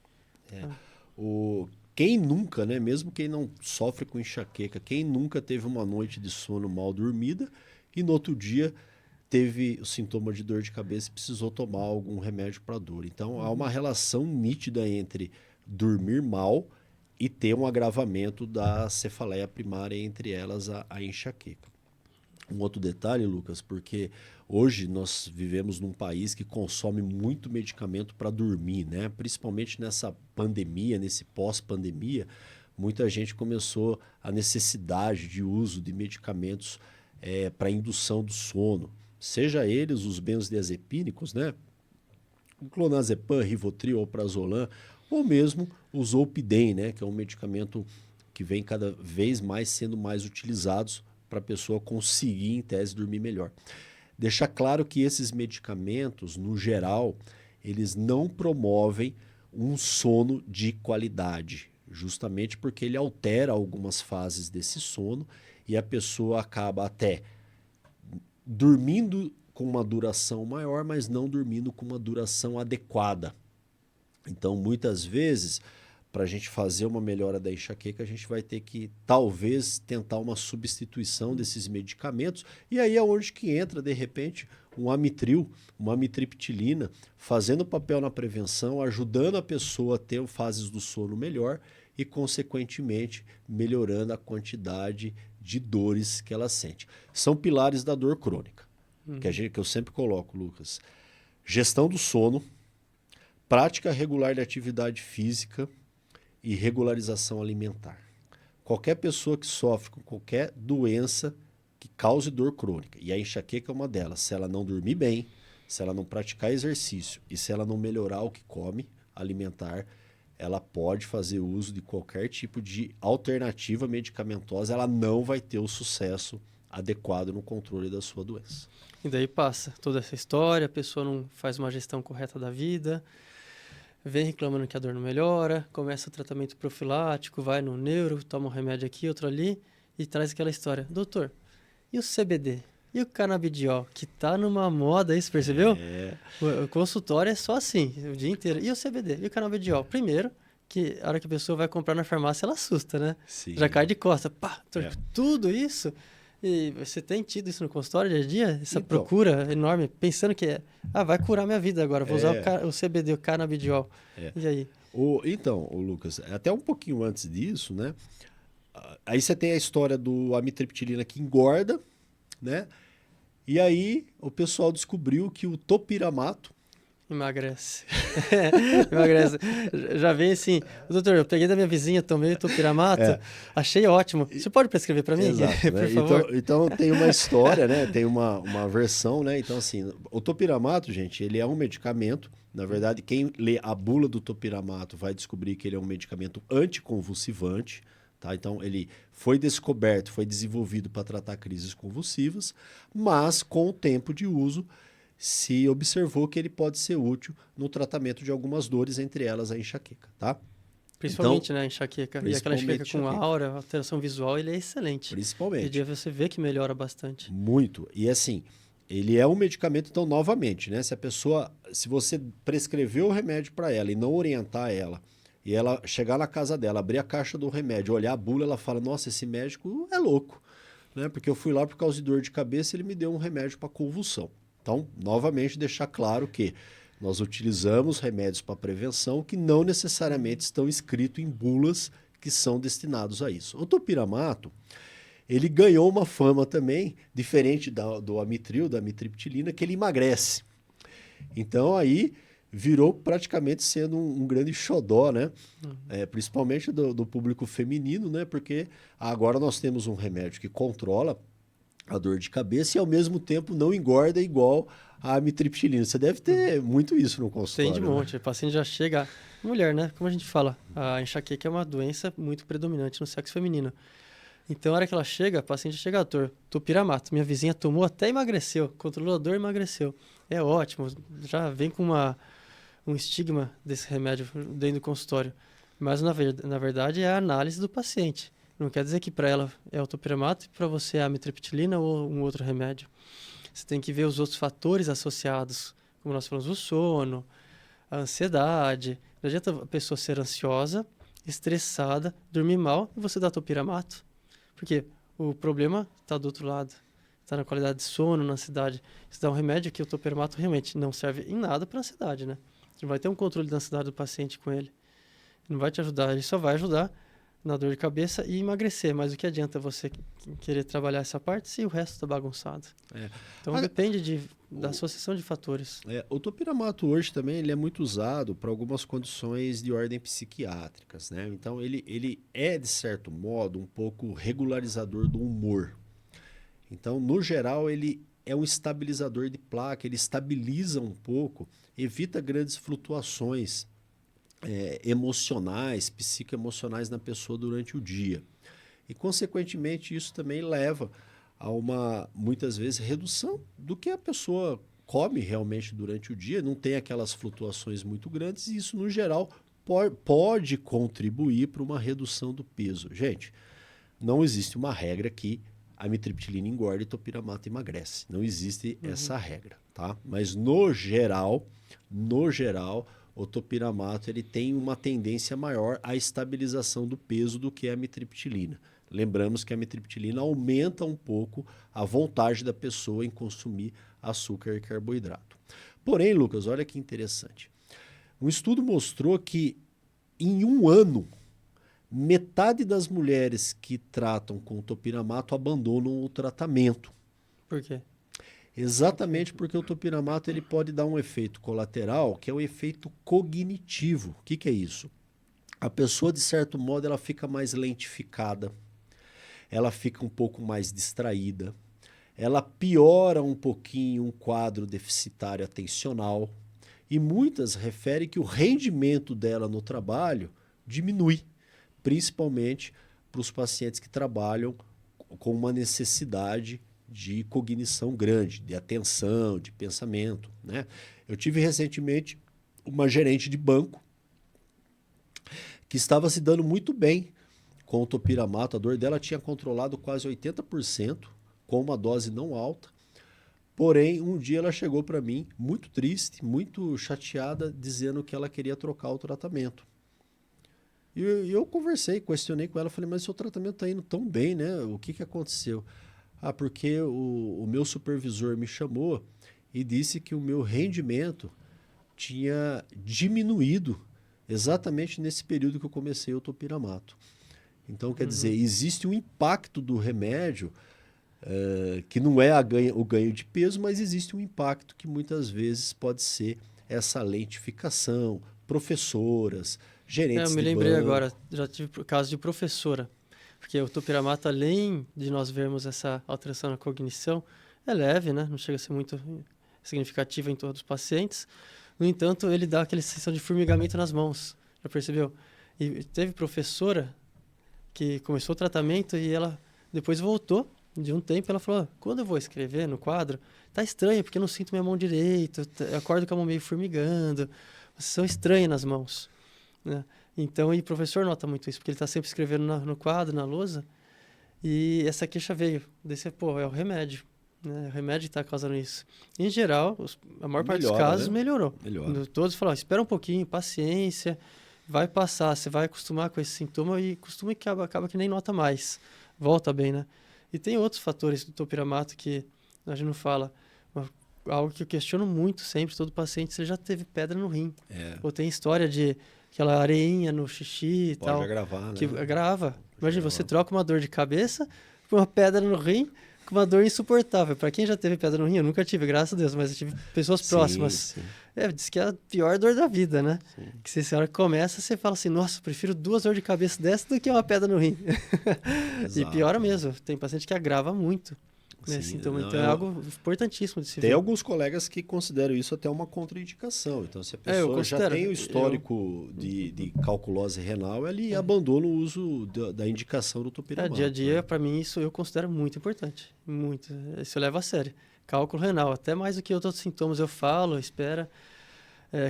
[SPEAKER 1] Quem nunca, né, mesmo quem não sofre com enxaqueca, quem nunca teve uma noite de sono mal dormida e no outro dia teve o sintoma de dor de cabeça e precisou tomar algum remédio para dor. Então, há uma relação nítida entre dormir mal e ter um agravamento da cefaleia primária, entre elas a enxaqueca. Um outro detalhe, Lucas, porque hoje nós vivemos num país que consome muito medicamento para dormir, né? Principalmente nessa pandemia, nesse pós-pandemia, muita gente começou a necessidade de uso de medicamentos para indução do sono. Seja eles os benzodiazepínicos, né? O clonazepam, Rivotril ou Prazolam, ou mesmo o Zolpidem, né? Que é um medicamento que vem cada vez mais sendo mais utilizados para a pessoa conseguir, em tese, dormir melhor. Deixar claro que esses medicamentos, no geral, eles não promovem um sono de qualidade, justamente porque ele altera algumas fases desse sono e a pessoa acaba até dormindo com uma duração maior, mas não dormindo com uma duração adequada. Então, muitas vezes, para a gente fazer uma melhora da enxaqueca, a gente vai ter que, talvez, tentar uma substituição desses medicamentos. E aí é onde que entra, de repente, um amitril, uma amitriptilina, fazendo papel na prevenção, ajudando a pessoa a ter fases do sono melhor e, consequentemente, melhorando a quantidade de dores que ela sente. São pilares da dor crônica, que eu sempre coloco, Lucas. Gestão do sono, prática regular de atividade física e regularização alimentar. Qualquer pessoa que sofre com qualquer doença que cause dor crônica, e a enxaqueca é uma delas, se ela não dormir bem, se ela não praticar exercício e se ela não melhorar o que come, alimentar, ela pode fazer uso de qualquer tipo de alternativa medicamentosa, ela não vai ter o sucesso adequado no controle da sua doença.
[SPEAKER 2] E daí passa toda essa história, a pessoa não faz uma gestão correta da vida, vem reclamando que a dor não melhora, começa o tratamento profilático, vai no neuro, toma um remédio aqui, outro ali, e traz aquela história. Doutor, e o CBD? E o canabidiol? Que tá numa moda aí, você percebeu? O consultório é só assim, o dia inteiro. E o CBD? E o canabidiol? Primeiro, que a hora que a pessoa vai comprar na farmácia, ela assusta, né?
[SPEAKER 1] Sim.
[SPEAKER 2] Já cai de costa. Pá, tudo isso... E você tem tido isso no consultório dia a dia? Essa procura enorme, pensando que vai curar minha vida agora, vou usar o CBD, o canabidiol. E aí?
[SPEAKER 1] Então, Lucas, até um pouquinho antes disso, né? Aí você tem a história do amitriptilina que engorda, né? E aí o pessoal descobriu que o topiramato
[SPEAKER 2] emagrece. Emagrece. Já vem assim, doutor, eu peguei da minha vizinha, tomei o topiramato, achei ótimo. Você pode prescrever para mim?
[SPEAKER 1] Exato, né?
[SPEAKER 2] Por favor.
[SPEAKER 1] Então tem uma história, né? Tem uma versão, né? Então assim, o topiramato, gente, ele é um medicamento. Na verdade, quem lê a bula do topiramato vai descobrir que ele é um medicamento anticonvulsivante. Tá? Então, ele foi descoberto, foi desenvolvido para tratar crises convulsivas, mas com o tempo de uso, se observou que ele pode ser útil no tratamento de algumas dores, entre elas a enxaqueca, tá?
[SPEAKER 2] Principalmente, então, né, a enxaqueca. E aquela enxaqueca com
[SPEAKER 1] enxaqueca.
[SPEAKER 2] Aura, alteração visual, ele é excelente.
[SPEAKER 1] Principalmente.
[SPEAKER 2] E você vê que melhora bastante.
[SPEAKER 1] Muito. E assim, ele é um medicamento, então, novamente, né? Se você prescrever o remédio para ela e não orientar ela, e ela chegar na casa dela, abrir a caixa do remédio, olhar a bula, ela fala, nossa, esse médico é louco, né? Porque eu fui lá por causa de dor de cabeça e ele me deu um remédio para convulsão. Então, novamente, deixar claro que nós utilizamos remédios para prevenção que não necessariamente estão escritos em bulas que são destinados a isso. O topiramato, ele ganhou uma fama também, diferente do amitril, da amitriptilina, que ele emagrece. Então, aí virou praticamente sendo um grande xodó, né? Principalmente do público feminino, né? Porque agora nós temos um remédio que controla a dor de cabeça e ao mesmo tempo não engorda igual a amitriptilina. Você deve ter muito isso no
[SPEAKER 2] Tem de
[SPEAKER 1] consultório, né?
[SPEAKER 2] monte. O paciente já chega... Mulher, né? Como a gente fala, a enxaqueca é uma doença muito predominante no sexo feminino. Então, na hora que ela chega, a paciente chega, doutor, topiramato. Minha vizinha tomou, até emagreceu. Controlou a dor, emagreceu. É ótimo. Já vem com um estigma desse remédio dentro do consultório. Mas, na verdade, é a análise do paciente. Não quer dizer que para ela é o topiramato e para você é a amitriptilina ou um outro remédio. Você tem que ver os outros fatores associados, como nós falamos, o sono, a ansiedade. Não adianta a pessoa ser ansiosa, estressada, dormir mal e você dá topiramato. Porque o problema está do outro lado. Está na qualidade de sono, na ansiedade. Você dá um remédio que o topiramato realmente não serve em nada para ansiedade, né? Você não vai ter um controle da ansiedade do paciente com ele. Não vai te ajudar, ele só vai ajudar na dor de cabeça e emagrecer. Mas o que adianta você querer trabalhar essa parte se o resto está bagunçado? Então depende da associação de fatores.
[SPEAKER 1] O topiramato hoje também ele é muito usado para algumas condições de ordem psiquiátricas, né? Então ele é, de certo modo, um pouco regularizador do humor. Então, no geral, ele é um estabilizador de placa, ele estabiliza um pouco, evita grandes flutuações emocionais, psicoemocionais na pessoa durante o dia. E, consequentemente, isso também leva a uma, muitas vezes, redução do que a pessoa come realmente durante o dia, não tem aquelas flutuações muito grandes e isso, no geral, pode contribuir para uma redução do peso. Gente, não existe uma regra que a amitriptilina engorda e topiramato emagrece. Não existe essa regra, tá? Mas, no geral, o topiramato ele tem uma tendência maior à estabilização do peso do que a amitriptilina. Lembramos que a amitriptilina aumenta um pouco a vontade da pessoa em consumir açúcar e carboidrato. Porém, Lucas, olha que interessante. Um estudo mostrou que em um ano, metade das mulheres que tratam com topiramato abandonam o tratamento.
[SPEAKER 2] Por quê?
[SPEAKER 1] Exatamente porque o topiramato ele pode dar um efeito colateral, que é o efeito cognitivo. O que é isso? A pessoa, de certo modo, ela fica mais lentificada, ela fica um pouco mais distraída, ela piora um pouquinho um quadro deficitário atencional e muitas referem que o rendimento dela no trabalho diminui, principalmente para os pacientes que trabalham com uma necessidade de cognição grande, de atenção, de pensamento, né? Eu tive recentemente uma gerente de banco que estava se dando muito bem com o topiramato. A dor dela tinha controlado quase 80%, com uma dose não alta. Porém, um dia ela chegou para mim muito triste, muito chateada, dizendo que ela queria trocar o tratamento. E eu conversei, questionei com ela, falei, mas seu tratamento está indo tão bem, né? O que aconteceu? Porque o meu supervisor me chamou e disse que o meu rendimento tinha diminuído exatamente nesse período que eu comecei o topiramato. Então, quer dizer, existe um impacto do remédio, que não é o ganho de peso, mas existe um impacto que muitas vezes pode ser essa lentificação, professoras, gerentes
[SPEAKER 2] Eu me
[SPEAKER 1] de
[SPEAKER 2] lembrei
[SPEAKER 1] banco.
[SPEAKER 2] agora, já tive caso de professora. Porque o topiramato, além de nós vermos essa alteração na cognição, é leve, né? Não chega a ser muito significativa em todos os pacientes. No entanto, ele dá aquela sensação de formigamento nas mãos. Já percebeu? E teve professora que começou o tratamento e ela depois voltou de um tempo. Ela falou, quando eu vou escrever no quadro, tá estranho, porque eu não sinto minha mão direito, eu acordo com a mão meio formigando, uma sensação estranha nas mãos, né? Então, e o professor nota muito isso, porque ele está sempre escrevendo no quadro, na lousa, e essa queixa veio. Desse, é o remédio, né? O remédio está causando isso. Em geral, a maior parte dos casos
[SPEAKER 1] né?
[SPEAKER 2] melhorou.
[SPEAKER 1] Melhora.
[SPEAKER 2] Todos falaram, espera um pouquinho, paciência, vai passar, você vai acostumar com esse sintoma e costuma que acaba que nem nota mais. Volta bem, né? E tem outros fatores do topiramato que a gente não fala. Algo que eu questiono muito sempre, todo paciente, se ele já teve pedra no rim. Ou tem história de aquela areinha no xixi e tal.
[SPEAKER 1] Pode agravar, né?
[SPEAKER 2] Que agrava. Imagina, você troca uma dor de cabeça por uma pedra no rim com uma dor insuportável. Para quem já teve pedra no rim, eu nunca tive, graças a Deus, mas eu tive pessoas próximas.
[SPEAKER 1] Sim.
[SPEAKER 2] Diz que é a pior dor da vida, né?
[SPEAKER 1] Sim.
[SPEAKER 2] Que se a senhora começa, você fala assim, nossa, prefiro 2 dores de cabeça dessa do que uma pedra no rim. E piora mesmo. Tem paciente que agrava muito. Né, sintoma. Então é algo importantíssimo de se ver.
[SPEAKER 1] Tem alguns colegas que consideram isso até uma contraindicação. Então, se a pessoa já tem o histórico de calculose renal, ele abandona o uso da indicação do topiramato.
[SPEAKER 2] Dia a dia, para mim, isso eu considero muito importante. Muito. Isso eu levo a sério. Cálculo renal, até mais do que outros sintomas eu falo, espera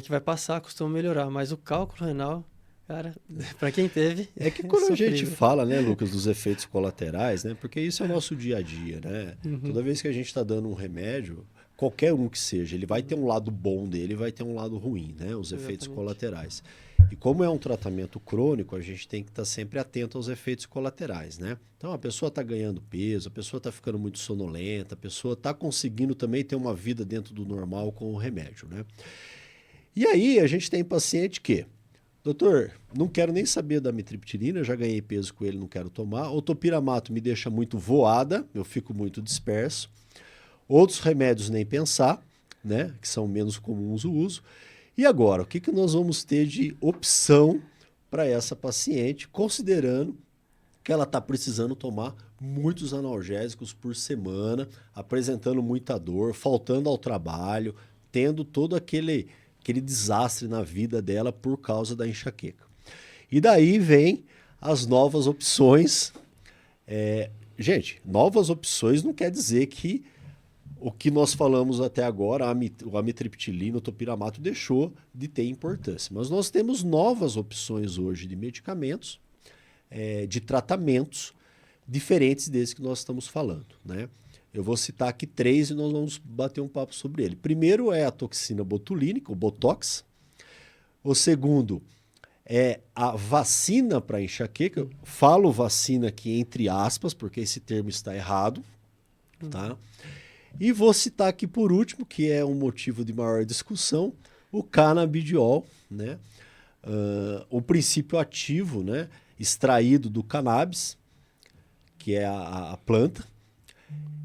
[SPEAKER 2] que vai passar, costuma melhorar. Mas o cálculo renal... Cara, para quem teve...
[SPEAKER 1] É que quando a gente fala, né, Lucas, dos efeitos colaterais, né? Porque isso é o nosso dia a dia, né? Toda vez que a gente está dando um remédio, qualquer um que seja, ele vai ter um lado bom dele, vai ter um lado ruim, né? Os efeitos colaterais. E como é um tratamento crônico, a gente tem que estar sempre atento aos efeitos colaterais, né? Então, a pessoa está ganhando peso, a pessoa está ficando muito sonolenta, a pessoa está conseguindo também ter uma vida dentro do normal com o remédio, né? E aí, a gente tem paciente que... Doutor, não quero nem saber da amitriptilina, já ganhei peso com ele, não quero tomar. O topiramato me deixa muito voada, eu fico muito disperso. Outros remédios nem pensar, né, que são menos comuns o uso. E agora, o que nós vamos ter de opção para essa paciente, considerando que ela está precisando tomar muitos analgésicos por semana, apresentando muita dor, faltando ao trabalho, tendo todo aquele desastre na vida dela por causa da enxaqueca. E daí vem as novas opções. Gente, novas opções não quer dizer que o que nós falamos até agora, o amitriptilina, o topiramato, deixou de ter importância. Mas nós temos novas opções hoje de medicamentos, de tratamentos diferentes desses que nós estamos falando, né? Eu vou citar aqui 3 e nós vamos bater um papo sobre ele. Primeiro é a toxina botulínica, o Botox. O segundo é a vacina para enxaqueca. Eu falo vacina aqui entre aspas, porque esse termo está errado, tá? E vou citar aqui por último, que é um motivo de maior discussão, o canabidiol, né? O princípio ativo, né? Extraído do cannabis, que é a planta.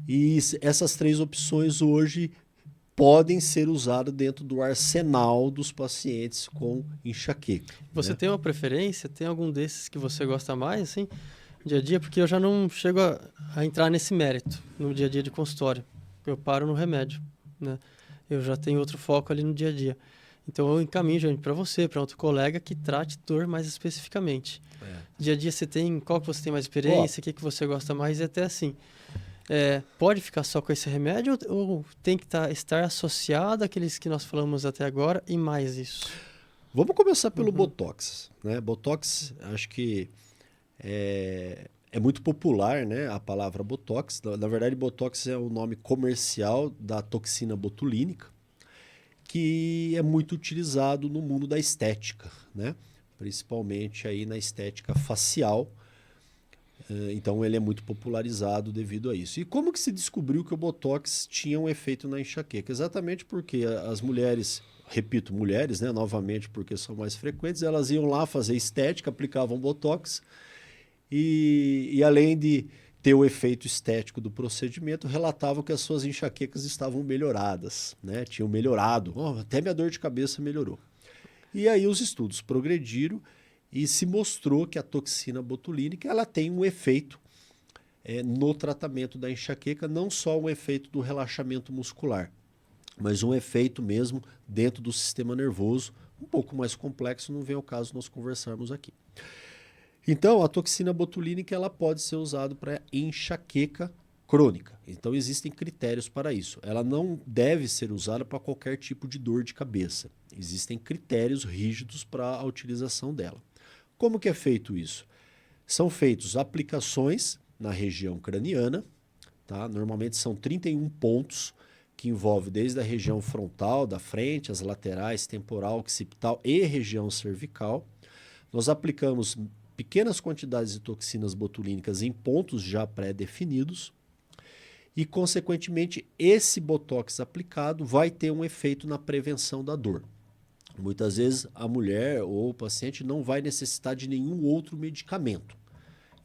[SPEAKER 1] E essas 3 opções hoje podem ser usadas dentro do arsenal dos pacientes com enxaqueca.
[SPEAKER 2] Você tem uma preferência? Tem algum desses que você gosta mais, assim, dia a dia? Porque eu já não chego a entrar nesse mérito no dia a dia de consultório. Eu paro no remédio, né? Eu já tenho outro foco ali no dia a dia. Então eu encaminho, gente, para você, para outro colega que trate dor mais especificamente. Dia a dia qual que você tem mais experiência, o que você gosta mais, e até assim... pode ficar só com esse remédio ou tem que estar associado àqueles que nós falamos até agora e mais isso?
[SPEAKER 1] Vamos começar pelo Botox, né? Botox, acho que é muito popular, né? A palavra Botox. Na verdade, Botox é o nome comercial da toxina botulínica, que é muito utilizado no mundo da estética, né? Principalmente aí na estética facial. Então ele é muito popularizado devido a isso. E como que se descobriu que o Botox tinha um efeito na enxaqueca? Exatamente porque as mulheres, repito, mulheres, né, novamente porque são mais frequentes, elas iam lá fazer estética, aplicavam Botox e além de ter o efeito estético do procedimento, relatavam que as suas enxaquecas estavam melhoradas, né? Tinham melhorado, até minha dor de cabeça melhorou. E aí os estudos progrediram e se mostrou que a toxina botulínica ela tem um efeito no tratamento da enxaqueca, não só um efeito do relaxamento muscular, mas um efeito mesmo dentro do sistema nervoso, um pouco mais complexo, não vem ao caso nós conversarmos aqui. Então, a toxina botulínica ela pode ser usada para enxaqueca crônica. Então, existem critérios para isso. Ela não deve ser usada para qualquer tipo de dor de cabeça. Existem critérios rígidos para a utilização dela. Como que é feito isso? São feitas aplicações na região craniana, tá? Normalmente são 31 pontos, que envolve desde a região frontal, da frente, as laterais, temporal, occipital e região cervical. Nós aplicamos pequenas quantidades de toxinas botulínicas em pontos já pré-definidos e, consequentemente, esse botox aplicado vai ter um efeito na prevenção da dor. Muitas vezes a mulher ou o paciente não vai necessitar de nenhum outro medicamento.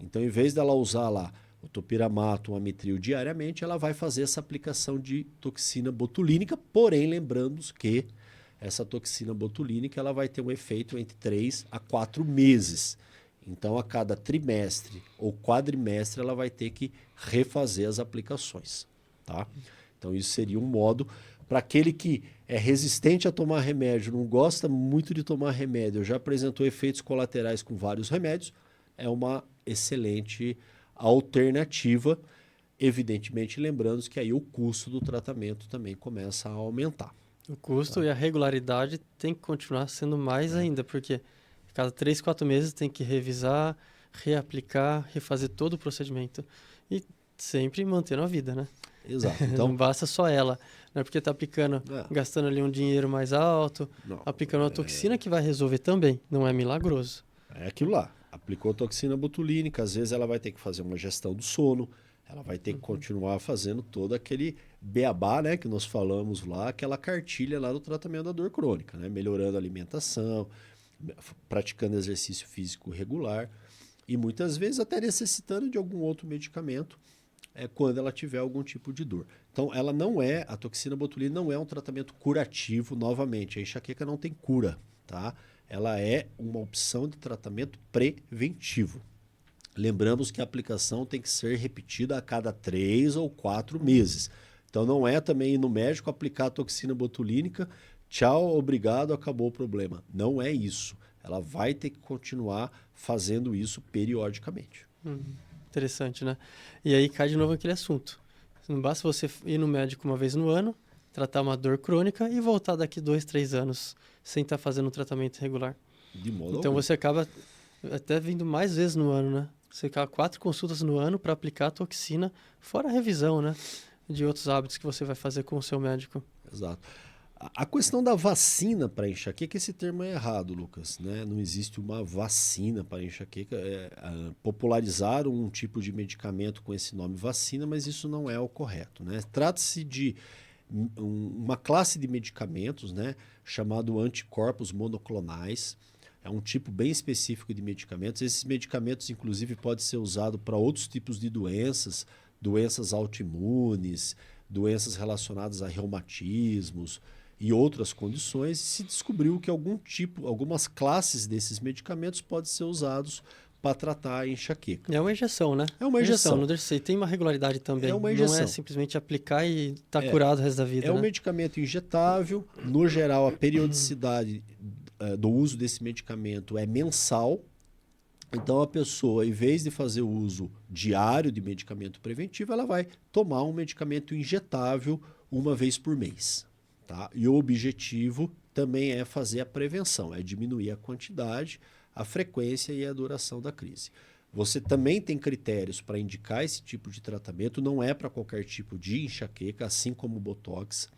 [SPEAKER 1] Então, em vez dela usar lá o topiramato, o amitril diariamente, ela vai fazer essa aplicação de toxina botulínica, porém lembrando que essa toxina botulínica ela vai ter um efeito entre 3 a 4 meses. Então, a cada trimestre ou quadrimestre, ela vai ter que refazer as aplicações. Tá? Então, isso seria um modo para aquele que é resistente a tomar remédio, não gosta muito de tomar remédio, já apresentou efeitos colaterais com vários remédios, é uma excelente alternativa, evidentemente lembrando que aí o custo do tratamento também começa a aumentar.
[SPEAKER 2] O custo e a regularidade tem que continuar sendo mais ainda, porque cada 3, 4 meses tem que revisar, reaplicar, refazer todo o procedimento e sempre mantendo a vida, né?
[SPEAKER 1] Exato. Então,
[SPEAKER 2] não basta só ela, não é porque está aplicando, gastando ali um dinheiro mais alto, aplicando uma toxina que vai resolver também, não é milagroso.
[SPEAKER 1] É aquilo lá. Aplicou toxina botulínica, às vezes ela vai ter que fazer uma gestão do sono, ela vai ter que continuar fazendo todo aquele beabá, né, que nós falamos lá, aquela cartilha lá do tratamento da dor crônica, né, melhorando a alimentação, praticando exercício físico regular e muitas vezes até necessitando de algum outro medicamento quando ela tiver algum tipo de dor. Então, a toxina botulínica não é um tratamento curativo novamente, a enxaqueca não tem cura, tá? Ela é uma opção de tratamento preventivo. Lembramos que a aplicação tem que ser repetida a cada 3 ou 4 meses. Então não é também ir no médico aplicar a toxina botulínica, tchau, obrigado, acabou o problema. Não é isso. Ela vai ter que continuar fazendo isso periodicamente.
[SPEAKER 2] Interessante, né? E aí cai de novo aquele assunto. Não basta você ir no médico uma vez no ano, tratar uma dor crônica e voltar daqui 2, 3 anos sem estar fazendo um tratamento regular.
[SPEAKER 1] De modo
[SPEAKER 2] então
[SPEAKER 1] algum.
[SPEAKER 2] Você acaba até vindo mais vezes no ano, né? Você acaba 4 consultas no ano para aplicar a toxina, fora a revisão, né? De outros hábitos que você vai fazer com o seu médico.
[SPEAKER 1] Exato. A questão da vacina para enxaqueca, esse termo é errado, Lucas, né? Não existe uma vacina para enxaqueca. Popularizaram um tipo de medicamento com esse nome vacina, mas isso não é o correto, né? Trata-se de uma classe de medicamentos, né, chamado anticorpos monoclonais. É um tipo bem específico de medicamentos. Esses medicamentos, inclusive, podem ser usados para outros tipos de doenças, doenças autoimunes, doenças relacionadas a reumatismos e outras condições. E se descobriu que algumas classes desses medicamentos podem ser usados para tratar a enxaqueca.
[SPEAKER 2] É uma injeção, né?
[SPEAKER 1] É uma injeção.
[SPEAKER 2] No Dercy tem uma regularidade também.
[SPEAKER 1] É uma injeção.
[SPEAKER 2] Não é simplesmente aplicar e estar curado o resto da vida.
[SPEAKER 1] É um medicamento injetável. No geral, a periodicidade do uso desse medicamento é mensal. Então, a pessoa, em vez de fazer o uso diário de medicamento preventivo, ela vai tomar um medicamento injetável uma vez por mês. Tá? E o objetivo também é fazer a prevenção, é diminuir a quantidade, a frequência e a duração da crise. Você também tem critérios para indicar esse tipo de tratamento, não é para qualquer tipo de enxaqueca, assim como o Botox.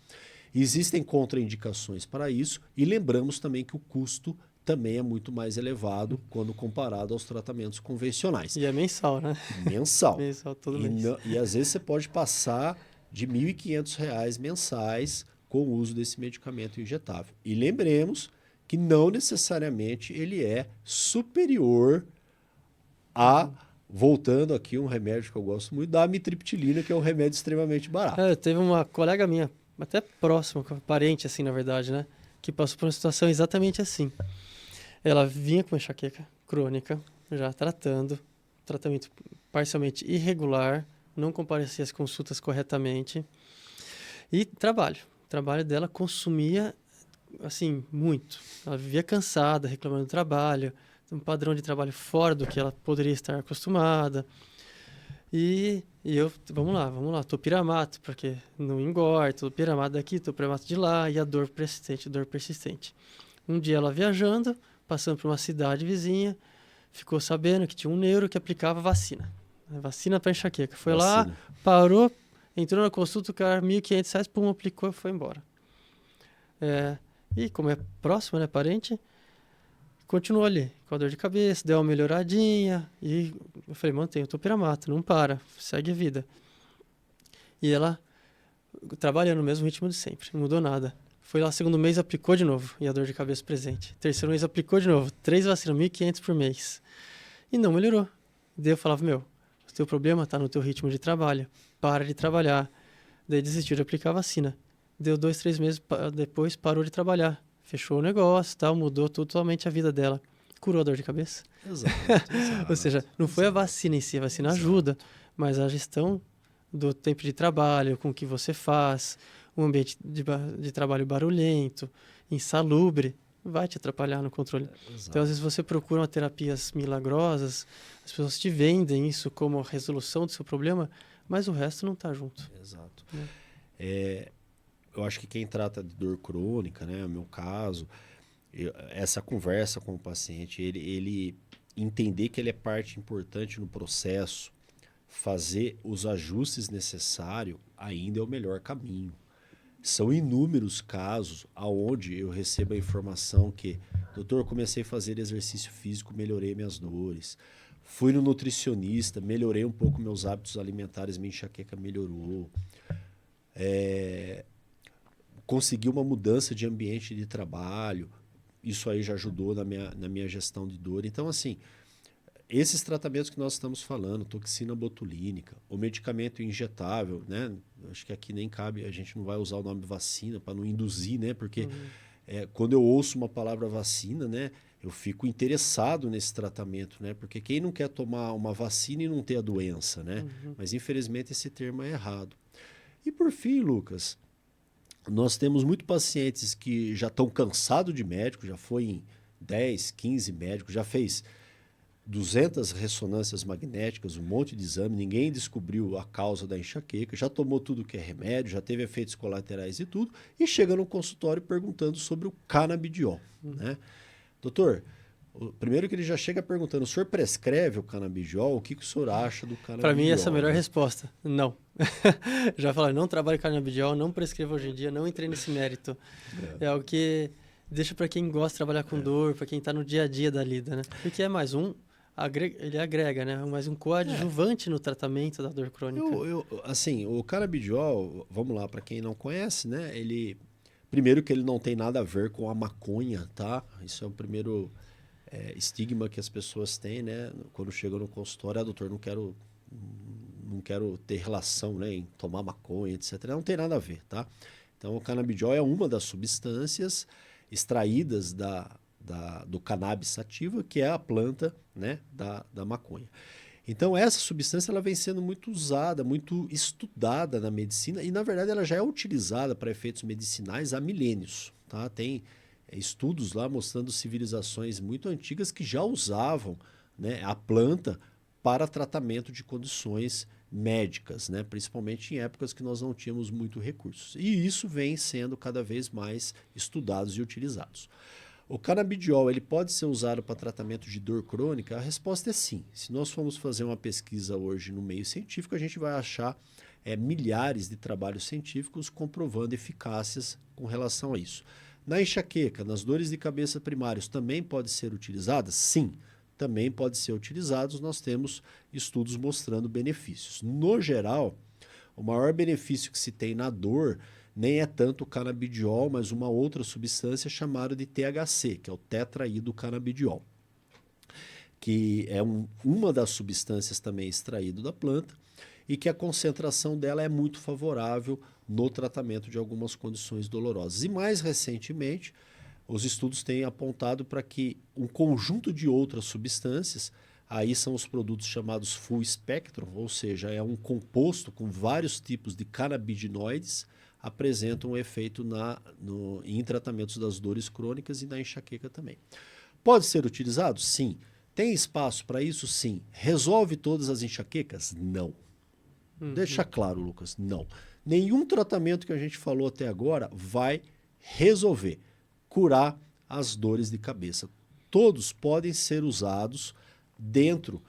[SPEAKER 1] Existem contraindicações para isso e lembramos também que o custo também é muito mais elevado quando comparado aos tratamentos convencionais.
[SPEAKER 2] E é mensal, né?
[SPEAKER 1] Mensal.
[SPEAKER 2] Mensal, todo mês.
[SPEAKER 1] E às vezes você pode passar de R$ 1.500 mensais com o uso desse medicamento injetável. E lembremos que não necessariamente ele é superior a, voltando aqui, um remédio que eu gosto muito, da amitriptilina, que é um remédio extremamente barato.
[SPEAKER 2] Teve uma colega minha, até próxima, parente assim, na verdade, né? Que passou por uma situação exatamente assim. Ela vinha com enxaqueca crônica, já tratamento parcialmente irregular, não comparecia às consultas corretamente. E o trabalho dela consumia, assim, muito. Ela vivia cansada, reclamando do trabalho, um padrão de trabalho fora do que ela poderia estar acostumada. E eu, vamos lá, topiramato, porque não engorda, topiramato daqui, topiramato de lá, e a dor persistente. Um dia ela viajando, passando por uma cidade vizinha, ficou sabendo que tinha um neuro que aplicava vacina para enxaqueca. Foi lá, parou, entrou na consulta, o cara, R$ 1.500, pum, aplicou e foi embora. E como é próximo, né, parente, continuou ali, com a dor de cabeça, deu uma melhoradinha, e eu falei, mantém o topiramato, não para, segue a vida. E ela, trabalhando no mesmo ritmo de sempre, não mudou nada. Foi lá, segundo mês, aplicou de novo, e a dor de cabeça presente. Terceiro mês, aplicou de novo, 3 vacinas, R$ 1.500 por mês. E não melhorou. Daí eu falava, o teu problema está no teu ritmo de trabalho. Para de trabalhar. Daí desistiu de aplicar a vacina. Deu 2, 3 meses depois, parou de trabalhar. Fechou o negócio, tal, mudou totalmente a vida dela. Curou a dor de cabeça.
[SPEAKER 1] Exato,
[SPEAKER 2] Ou seja, não foi a vacina em si, a vacina ajuda, mas a gestão do tempo de trabalho, com o que você faz, um ambiente de trabalho barulhento, insalubre, vai te atrapalhar no controle. Então, às vezes, você procura uma terapias milagrosas, as pessoas te vendem isso como a resolução do seu problema, mas o resto não está junto.
[SPEAKER 1] Exato. Eu acho que quem trata de dor crônica, né, no meu caso, essa conversa com o paciente, ele entender que ele é parte importante no processo, fazer os ajustes necessários, ainda é o melhor caminho. São inúmeros casos aonde eu recebo a informação que, doutor, comecei a fazer exercício físico, melhorei minhas dores. Fui no nutricionista, melhorei um pouco meus hábitos alimentares, minha enxaqueca melhorou. Consegui uma mudança de ambiente de trabalho, isso aí já ajudou na minha gestão de dor. Então, assim, esses tratamentos que nós estamos falando, toxina botulínica, o medicamento injetável, né? Acho que aqui nem cabe, a gente não vai usar o nome vacina para não induzir, né? Porque quando eu ouço uma palavra vacina, né? Eu fico interessado nesse tratamento, né? Porque quem não quer tomar uma vacina e não ter a doença, né? Mas infelizmente esse termo é errado. E por fim, Lucas, nós temos muitos pacientes que já estão cansados de médico, já foi em 10, 15 médicos, já fez 200 ressonâncias magnéticas, um monte de exame, ninguém descobriu a causa da enxaqueca, já tomou tudo que é remédio, já teve efeitos colaterais e tudo, e chega no consultório perguntando sobre o canabidiol, né? Doutor, primeiro que ele já chega perguntando, o senhor prescreve o canabidiol? O que o senhor acha do canabidiol?
[SPEAKER 2] Para mim, essa é a melhor resposta. Não. Já falaram, não trabalho com canabidiol, não prescrevo hoje em dia, não entrei nesse mérito. É algo que deixa para quem gosta de trabalhar com dor, para quem está no dia a dia da lida, né? Porque é mais ele agrega, né? Mais um coadjuvante no tratamento da dor crônica.
[SPEAKER 1] Assim, o canabidiol, vamos lá, para quem não conhece, né? Primeiro que ele não tem nada a ver com a maconha, tá? Isso é o primeiro estigma que as pessoas têm, né? Quando chegam no consultório, doutor, não quero ter relação, né, em tomar maconha, etc. Não tem nada a ver, tá? Então, o canabidiol é uma das substâncias extraídas do cannabis sativa, que é a planta, né, da maconha. Então, essa substância ela vem sendo muito usada, muito estudada na medicina e, na verdade, ela já é utilizada para efeitos medicinais há milênios. Tá? Tem estudos lá mostrando civilizações muito antigas que já usavam, né, a planta para tratamento de condições médicas, né, principalmente em épocas que nós não tínhamos muito recursos. E isso vem sendo cada vez mais estudados e utilizados. O canabidiol ele pode ser usado para tratamento de dor crônica? A resposta é sim. Se nós formos fazer uma pesquisa hoje no meio científico, a gente vai achar milhares de trabalhos científicos comprovando eficácias com relação a isso. Na enxaqueca, nas dores de cabeça primárias, também pode ser utilizada? Sim, também pode ser utilizado. Nós temos estudos mostrando benefícios. No geral, o maior benefício que se tem na dor nem é tanto o canabidiol, mas uma outra substância chamada de THC, que é o tetraidrocanabidiol, que é uma das substâncias também extraído da planta e que a concentração dela é muito favorável no tratamento de algumas condições dolorosas. E mais recentemente, os estudos têm apontado para que um conjunto de outras substâncias, aí são os produtos chamados full spectrum, ou seja, é um composto com vários tipos de canabinoides, apresentam um efeito em tratamentos das dores crônicas e da enxaqueca também. Pode ser utilizado? Sim. Tem espaço para isso? Sim. Resolve todas as enxaquecas? Não. Deixa claro, Lucas, não. Nenhum tratamento que a gente falou até agora vai resolver, curar as dores de cabeça. Todos podem ser usados dentro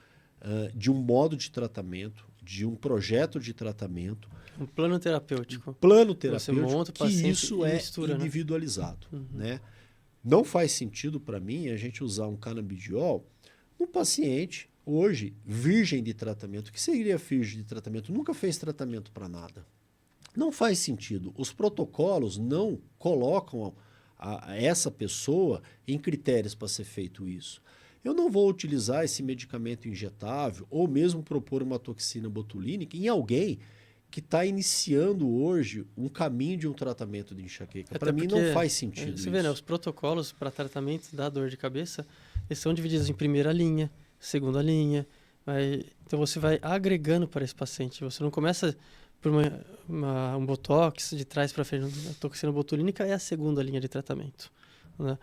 [SPEAKER 1] de um modo de tratamento, de um projeto de tratamento.
[SPEAKER 2] Um plano terapêutico.
[SPEAKER 1] Você monta o paciente, que isso é mistura, individualizado. Né? Não faz sentido para mim a gente usar um canabidiol no paciente hoje virgem de tratamento. O que seria virgem de tratamento? Nunca fez tratamento para nada. Não faz sentido. Os protocolos não colocam essa pessoa em critérios para ser feito isso. Eu não vou utilizar esse medicamento injetável ou mesmo propor uma toxina botulínica em alguém que está iniciando hoje um caminho de um tratamento de enxaqueca. Para mim não faz sentido
[SPEAKER 2] você
[SPEAKER 1] isso.
[SPEAKER 2] vê, né, os protocolos para tratamento da dor de cabeça, eles são divididos em primeira linha, segunda linha. Então você vai agregando para esse paciente. Você não começa por um botox de trás para frente. A toxina botulínica é a segunda linha de tratamento, né?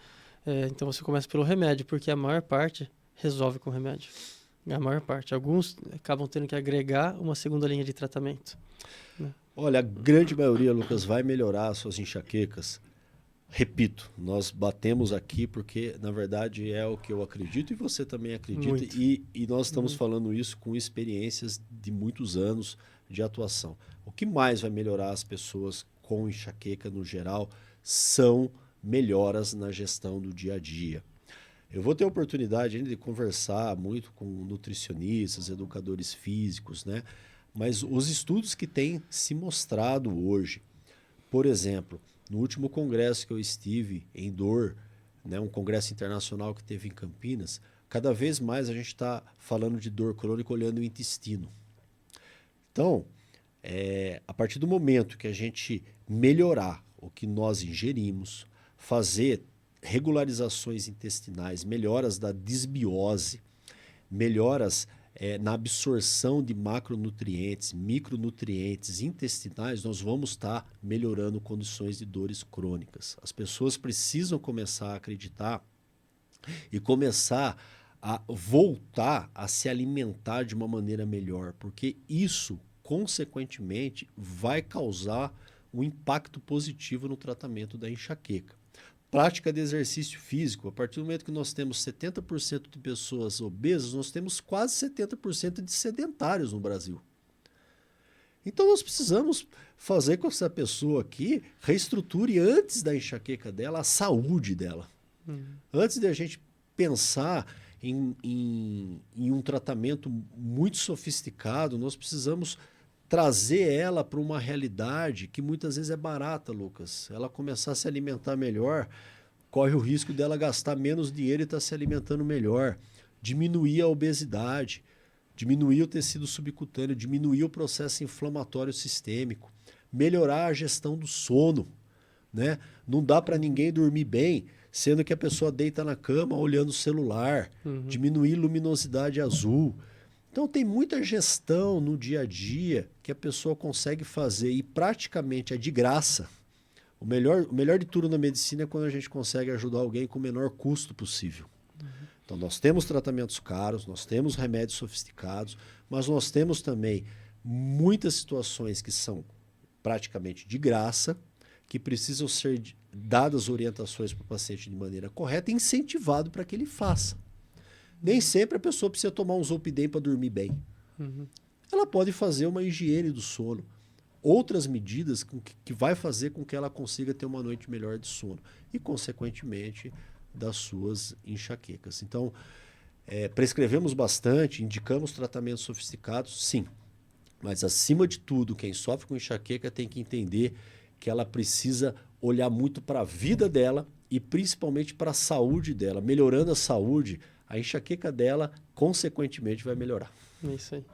[SPEAKER 2] Então você começa pelo remédio, porque a maior parte resolve com remédio. A maior parte. Alguns acabam tendo que agregar uma segunda linha de tratamento, né?
[SPEAKER 1] Olha, a grande maioria, Lucas, vai melhorar as suas enxaquecas. Repito, nós batemos aqui porque, na verdade, é o que eu acredito e você também acredita. E nós estamos falando isso com experiências de muitos anos de atuação. O que mais vai melhorar as pessoas com enxaqueca no geral são melhoras na gestão do dia a dia. Eu vou ter a oportunidade ainda de conversar muito com nutricionistas, educadores físicos, né? Mas os estudos que têm se mostrado hoje, por exemplo, no último congresso que eu estive em dor, né, um congresso internacional que teve em Campinas, cada vez mais a gente está falando de dor crônica olhando o intestino. Então, a partir do momento que a gente melhorar o que nós ingerimos, fazer regularizações intestinais, melhoras da desbiose, melhoras na absorção de macronutrientes, micronutrientes intestinais, nós vamos estar melhorando condições de dores crônicas. As pessoas precisam começar a acreditar e começar a voltar a se alimentar de uma maneira melhor, porque isso, consequentemente, vai causar um impacto positivo no tratamento da enxaqueca. Prática de exercício físico. A partir do momento que nós temos 70% de pessoas obesas, nós temos quase 70% de sedentários no Brasil. Então nós precisamos fazer com que essa pessoa aqui reestruture antes da enxaqueca dela a saúde dela. Antes de a gente pensar em um tratamento muito sofisticado, nós precisamos trazer ela para uma realidade que muitas vezes é barata, Lucas. Ela começar a se alimentar melhor, corre o risco dela gastar menos dinheiro e estar se alimentando melhor. Diminuir a obesidade, diminuir o tecido subcutâneo, diminuir o processo inflamatório sistêmico, melhorar a gestão do sono, né? Não dá para ninguém dormir bem, sendo que a pessoa deita na cama olhando o celular, diminuir luminosidade azul. Então tem muita gestão no dia a dia que a pessoa consegue fazer e praticamente é de graça. O melhor de tudo na medicina é quando a gente consegue ajudar alguém com o menor custo possível. Então nós temos tratamentos caros, nós temos remédios sofisticados, mas nós temos também muitas situações que são praticamente de graça, que precisam ser dadas orientações para o paciente de maneira correta e incentivado para que ele faça. Nem sempre a pessoa precisa tomar um Zolpidem para dormir bem. Ela pode fazer uma higiene do sono. Outras medidas que vai fazer com que ela consiga ter uma noite melhor de sono. E, consequentemente, das suas enxaquecas. Então, prescrevemos bastante, indicamos tratamentos sofisticados, sim. Mas, acima de tudo, quem sofre com enxaqueca tem que entender que ela precisa olhar muito para a vida dela e, principalmente, para a saúde dela. Melhorando a saúde, a enxaqueca dela, consequentemente, vai melhorar.
[SPEAKER 2] É isso aí.